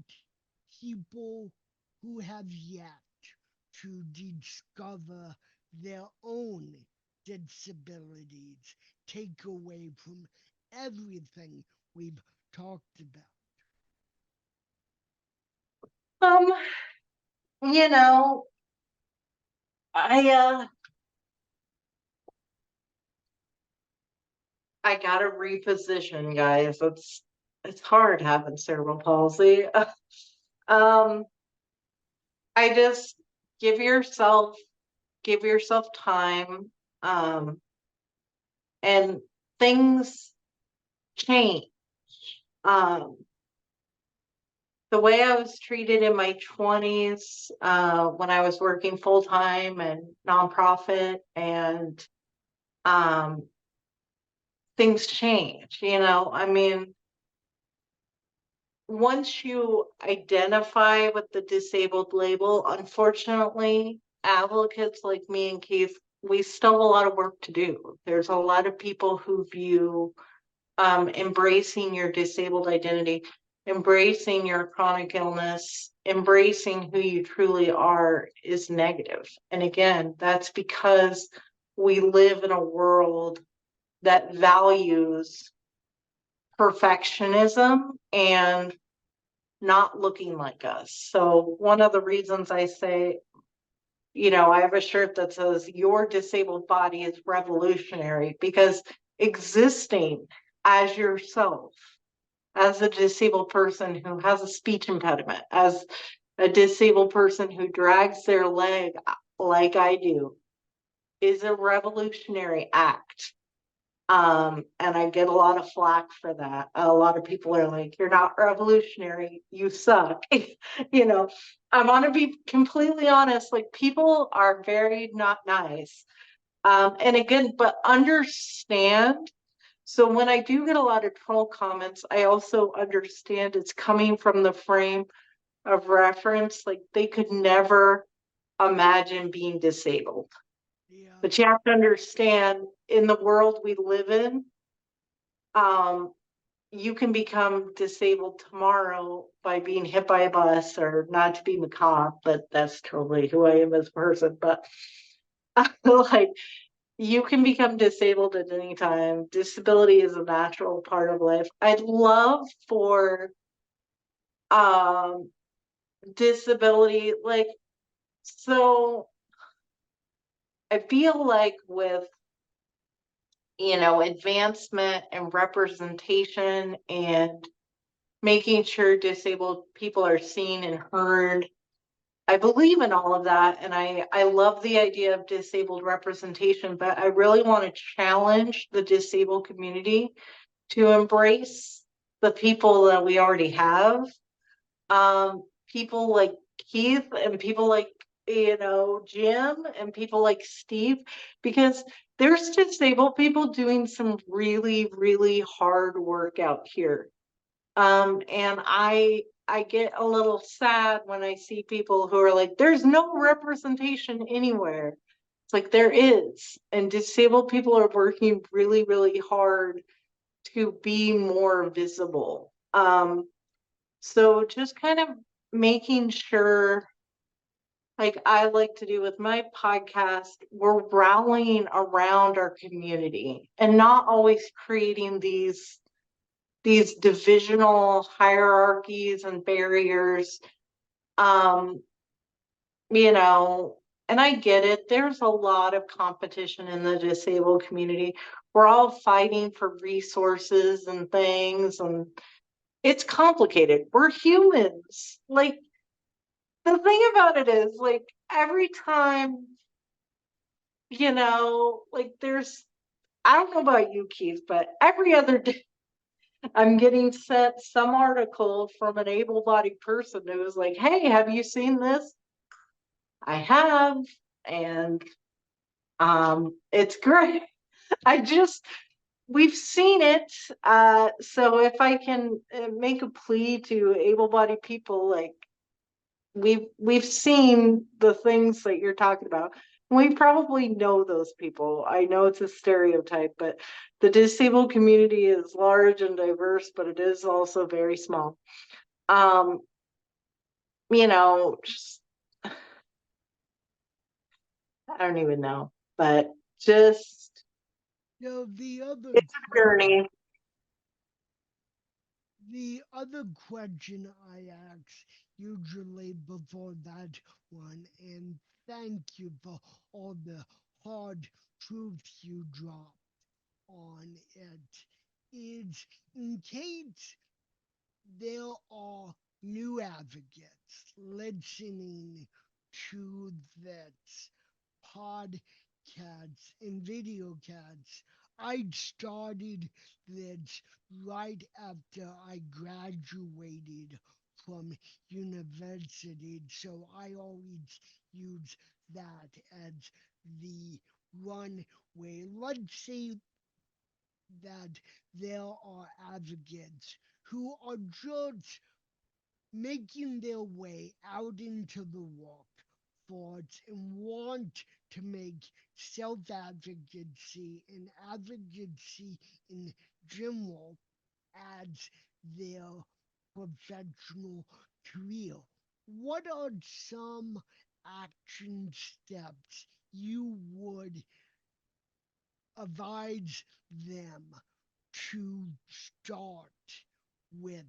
people who have yet to discover their own disabilities take away from everything we've talked about? Um, you know, I I gotta reposition, guys. It's hard having cerebral palsy. Um, I just give yourself give yourself time. Um, and things change. Um, the way I was treated in my 20s, when I was working full time and nonprofit, and um, things change. I mean, once you identify with the disabled label, unfortunately, advocates like me and Keith, we still have a lot of work to do. There's a lot of people who view embracing your disabled identity, embracing your chronic illness, embracing who you truly are is negative. And again, that's because we live in a world that values perfectionism and not looking like us. So, one of the reasons I say, I have a shirt that says, Your disabled body is revolutionary, because existing as yourself, as a disabled person who has a speech impediment, as a disabled person who drags their leg like I do, is a revolutionary act. And I get a lot of flack for that. A lot of people are like, you're not revolutionary, you suck. I want to be completely honest, like, people are very not nice. And again, but understand. So when I do get a lot of troll comments, I also understand it's coming from the frame of reference. Like, they could never imagine being disabled. Yeah, But you have to understand, in the world we live in, um, you can become disabled tomorrow by being hit by a bus, or not to be macabre, but that's totally who I am as a person. But like, you can become disabled at any time. Disability is a natural part of life. I'd love for um disability, like, so I feel like with advancement and representation and making sure disabled people are seen and heard, I believe in all of that, and I love the idea of disabled representation, but I really want to challenge the disabled community to embrace the people that we already have. People like Keith and people like, Jim and people like Steve, because there's disabled people doing some really, really hard work out here. And I get a little sad when I see people who are like, there's no representation anywhere. It's like there is, and disabled people are working really, really hard to be more visible. So just kind of making sure, like I like to do with my podcast, we're rallying around our community and not always creating these divisional hierarchies and barriers. Um, you know, and I get it. There's a lot of competition in the disabled community. We're all fighting for resources and things, and it's complicated. We're humans. Like, the thing about it is, like, every time, like, I don't know about you, Keith, but every other day, I'm getting sent some article from an able-bodied person who was like, hey, have you seen this? I have, and it's great. I just We've seen it. So if I can make a plea to able-bodied people, like we've seen the things that you're talking about. We probably know those people. I know it's a stereotype, but the disabled community is large and diverse, but it is also very small. Um, just I don't even know, but just Now, it's a journey. the other question I ask usually before that one, and thank you for all the hard truth you dropped on it, is in case there are new advocates listening to this podcasts and video cats. I started this right after I graduated from university, so I always use that as the runway. Let's say that there are advocates who are just making their way out into the workforce and want to make self advocacy and advocacy in general as their professional career. What are some action steps you would advise them to start with?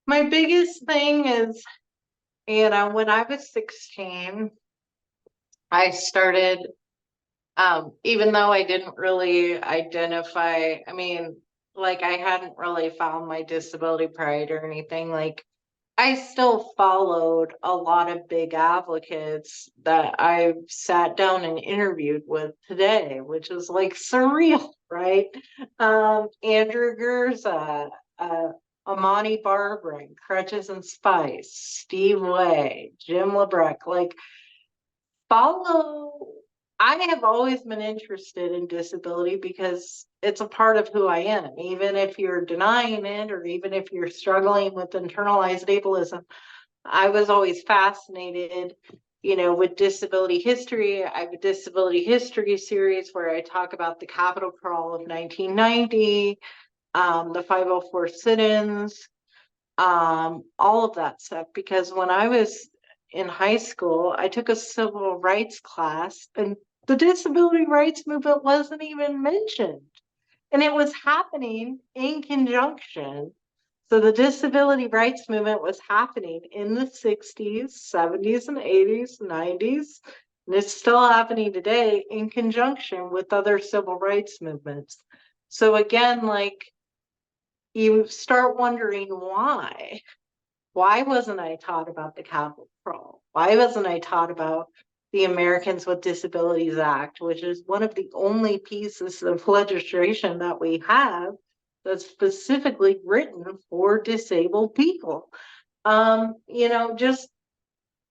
My biggest thing is, when I was 16, I started, even though I didn't really identify, I mean, like I hadn't really found my disability pride or anything, like I still followed a lot of big advocates that I sat down and interviewed with today, which is like surreal, right? Andrew Gurza, Amani Barbara, Crutches and Spice, Steve Way, Jim LeBrecq, like follow. I have always been interested in disability because it's a part of who I am. Even if you're denying it, or even if you're struggling with internalized ableism, I was always fascinated, with disability history. I have a disability history series where I talk about the Capitol Crawl of 1990, the 504 sit-ins, all of that stuff. Because when I was in high school, I took a civil rights class and the disability rights movement wasn't even mentioned. And it was happening in conjunction. So the disability rights movement was happening in the 60s, 70s, and 80s, 90s. And it's still happening today in conjunction with other civil rights movements. So again, like you start wondering why. Why wasn't I taught about the Capitol Crawl? Why wasn't I taught about the Americans with Disabilities Act, which is one of the only pieces of legislation that we have that's specifically written for disabled people? Just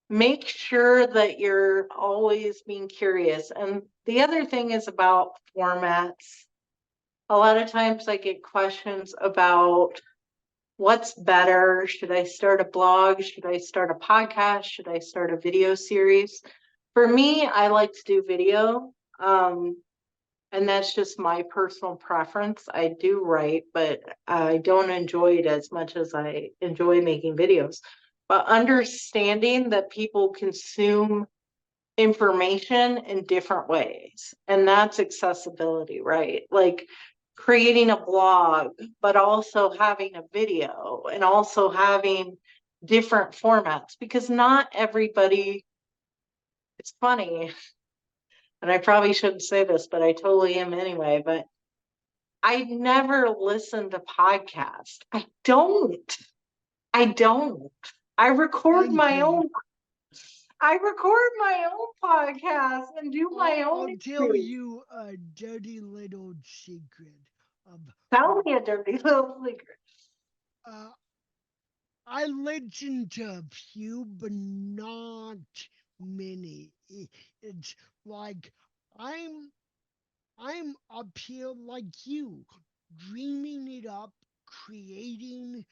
make sure that you're always being curious. And the other thing is about formats. A lot of times I get questions about what's better. Should I start a blog? Should I start a podcast? Should I start a video series? For me, I like to do video. And that's just my personal preference. I do write, but I don't enjoy it as much as I enjoy making videos. But understanding that people consume information in different ways. And that's accessibility, right? Like creating a blog, but also having a video and also having different formats because not everybody, it's funny, and I probably shouldn't say this, but I totally am anyway. But I never listen to podcasts. I don't. I record Thank my you. own I record my own podcast and do my own I'll tell interviews. you a dirty little secret of Tell me a dirty little secret. uh, I listen to a few, but not many. It's like I'm I'm up here like you, dreaming it up, creating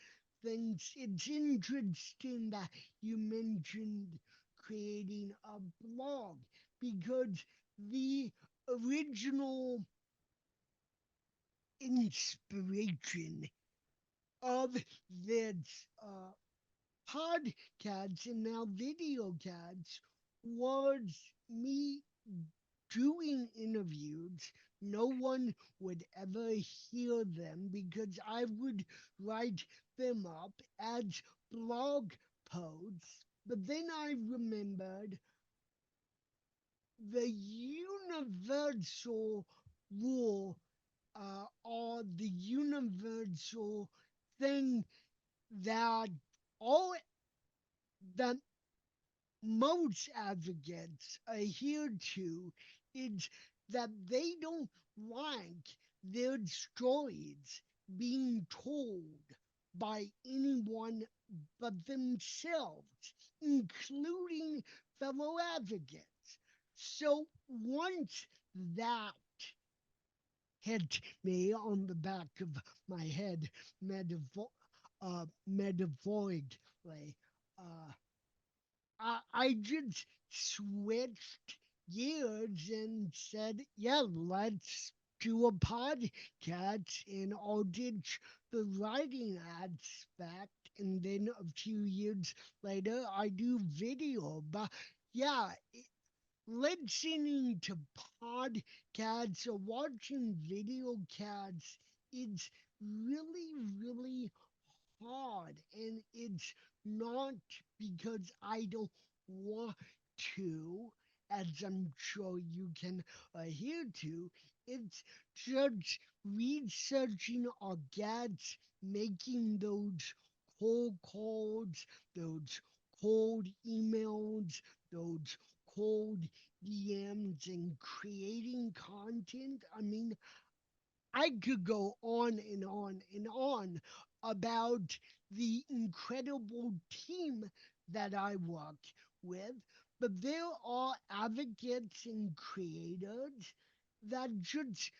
things. It's interesting that you mentioned creating a blog because the original inspiration of this podcasts and now video casts was me doing interviews. No one would ever hear them because I would write them up as blog posts. But then I remembered the universal rule or the universal thing that all that most advocates adhere to is that they don't like their stories being told by anyone but themselves, including fellow advocates. So once that hit me on the back of my head, metaphorically, uh, I just switched gears and said, yeah, let's do a podcast and I'll ditch the writing aspect. And then a few years later, I do video. But yeah, listening to podcasts or watching video casts is really, really hard. And it's not because I don't want to, as I'm sure you can adhere to. It's just researching our guests, making those cold calls, those cold emails, those cold DMs, and creating content. I mean, I could go on and on and on about the incredible team that I work with, but there are advocates and creators that just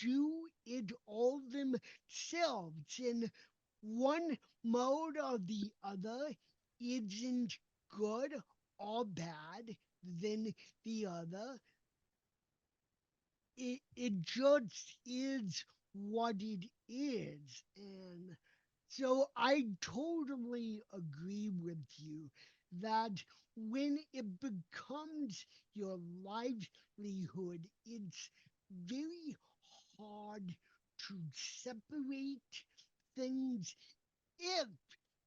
do it all themselves in one mode or the other isn't good or bad than the other. It just is what it is. And so I totally agree with you that when it becomes your livelihood, it's very hard to separate things if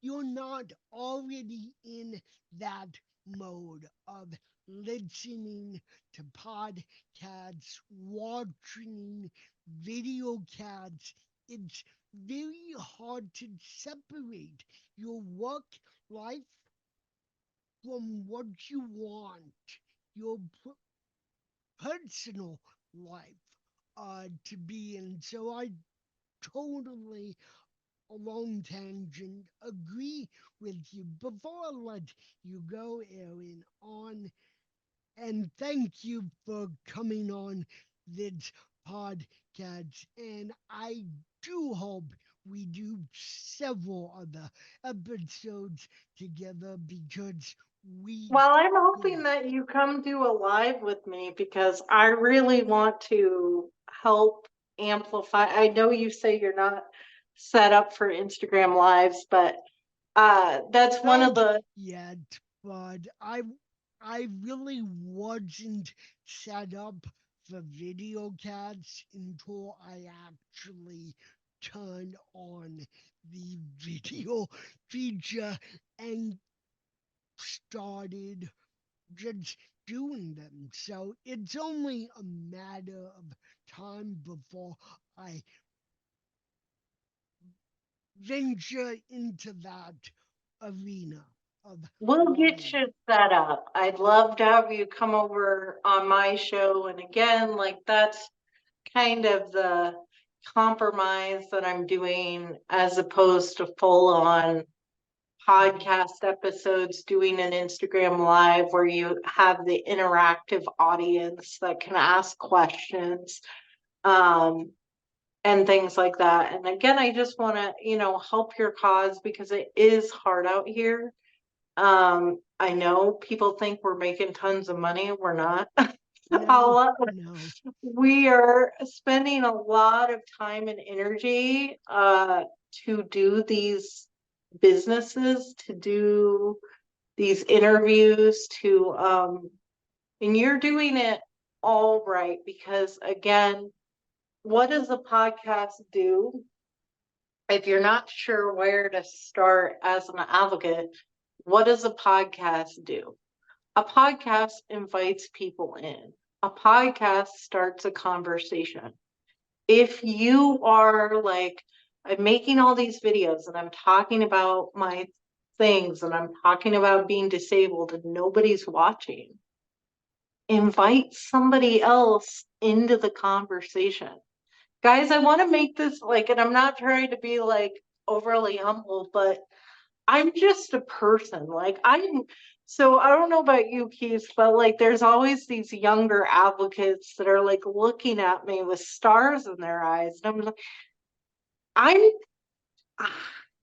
you're not already in that mode of listening to podcasts, watching video casts, it's very hard to separate your work life from what you want, your personal life to be in. So I totally, a long tangent, agree with you. Before I let you go, Erin, on, and thank you for coming on this podcast. And I do hope we do several other episodes together because we, Well, I'm yeah, hoping that you come do a live with me because I really want to help amplify. I know you say you're not set up for Instagram lives, but that's one of not the yet, but I really wasn't set up for video cats until I actually turned on the video feature and started just doing them. So it's only a matter of time before I venture into that arena of we'll get live. you set up. I'd love to have you come over on my show. And again, like that's kind of the compromise that I'm doing as opposed to full on Mhm. podcast episodes, doing an Instagram live where you have the interactive audience that can ask questions, um, and things like that. And again, I just want to, help your cause because it is hard out here. I know people think we're making tons of money. We're not. No, I'll, no, we are spending a lot of time and energy to do these businesses, to do these interviews, to and you're doing it all right because again, what does a podcast do? If you're not sure where to start as an advocate, what does a podcast do? A podcast invites people in. A podcast starts a conversation. If you are like, I'm making all these videos and I'm talking about my things and I'm talking about being disabled and nobody's watching, invite somebody else into the conversation. Guys, I want to make this like, and I'm not trying to be like overly humble, but I'm just a person. So I don't know about you, Keith, but like there's always these younger advocates that are like looking at me with stars in their eyes. And I'm like, I'm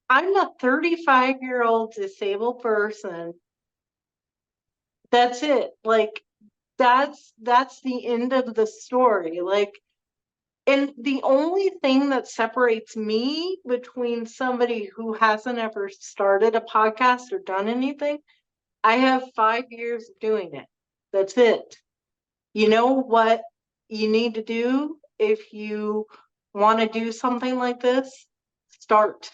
I'm a 35-year-old disabled person. That's it. Like that's the end of the story. Like, and the only thing that separates me between somebody who hasn't ever started a podcast or done anything, I have 5 years of doing it. That's it. You know what you need to do if you want to do something like this? Start.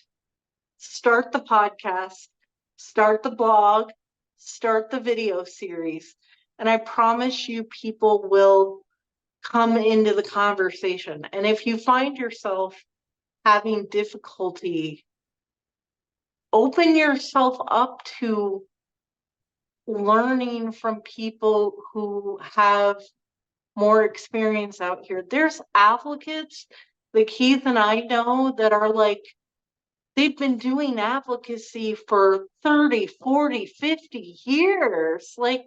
Start the podcast, start the blog, start the video series. And I promise you, people will come into the conversation. And if you find yourself having difficulty, open yourself up to learning from people who have more experience out here. There's advocates that Keith and I know that are like, they've been doing advocacy for 30, 40, 50 years. Like,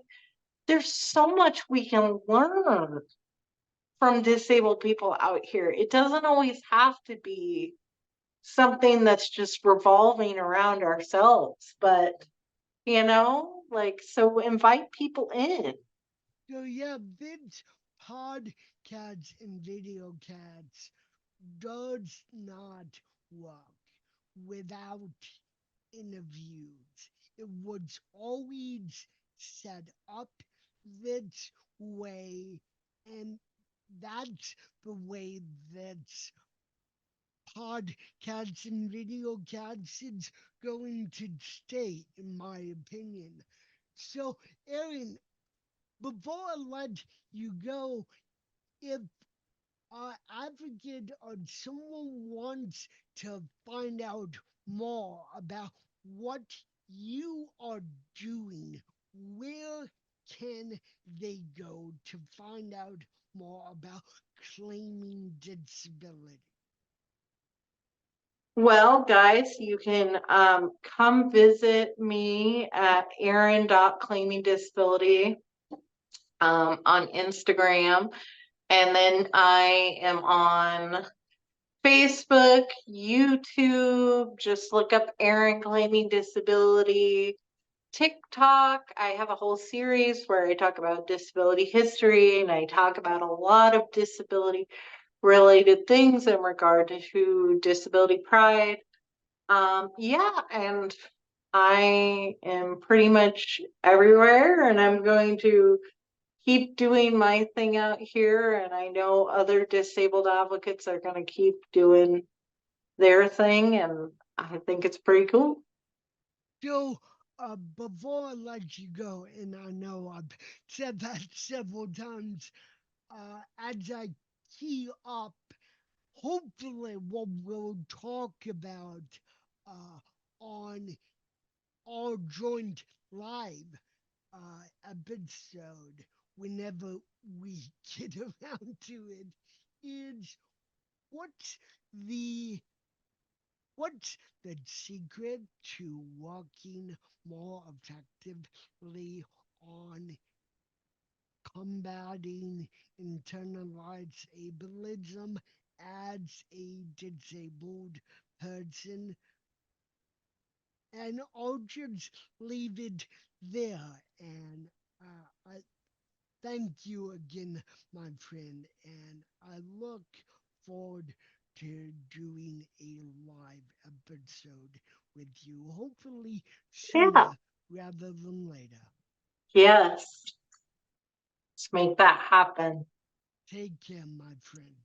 there's so much we can learn from disabled people out here. It doesn't always have to be something that's just revolving around ourselves, but like, so invite people in. so yeah, this podcast and video cats does not work without interviews. It was always set up this way, and that's the way that podcasts and video cats is going to stay, in my opinion. So, Erin, before I let you go, if advocate or someone wants to find out more about what you are doing, where can they go to find out more about claiming disability? Well, guys, you can come visit me at Erin.claimingdisability on Instagram. And then I am on Facebook, YouTube. Just look up Erin Claiming Disability. TikTok, I have a whole series where I talk about disability history and I talk about a lot of disability related things in regard to disability pride. Yeah, and I am pretty much everywhere and I'm going to keep doing my thing out here. And I know other disabled advocates are going to keep doing their thing. And I think it's pretty cool. So, before I let you go, and I know I've said that several times, as I key up, hopefully, what we'll talk about uh, on our joint live episode, whenever we get around to it, is what's the what's the secret to working more effectively on combating internalized ableism as a disabled person? And I'll just leave it there. And I thank you again, my friend. And I look forward to doing a live episode with you, hopefully Yeah. sooner rather than later. Yes. Let's make that happen. Take care, my friend.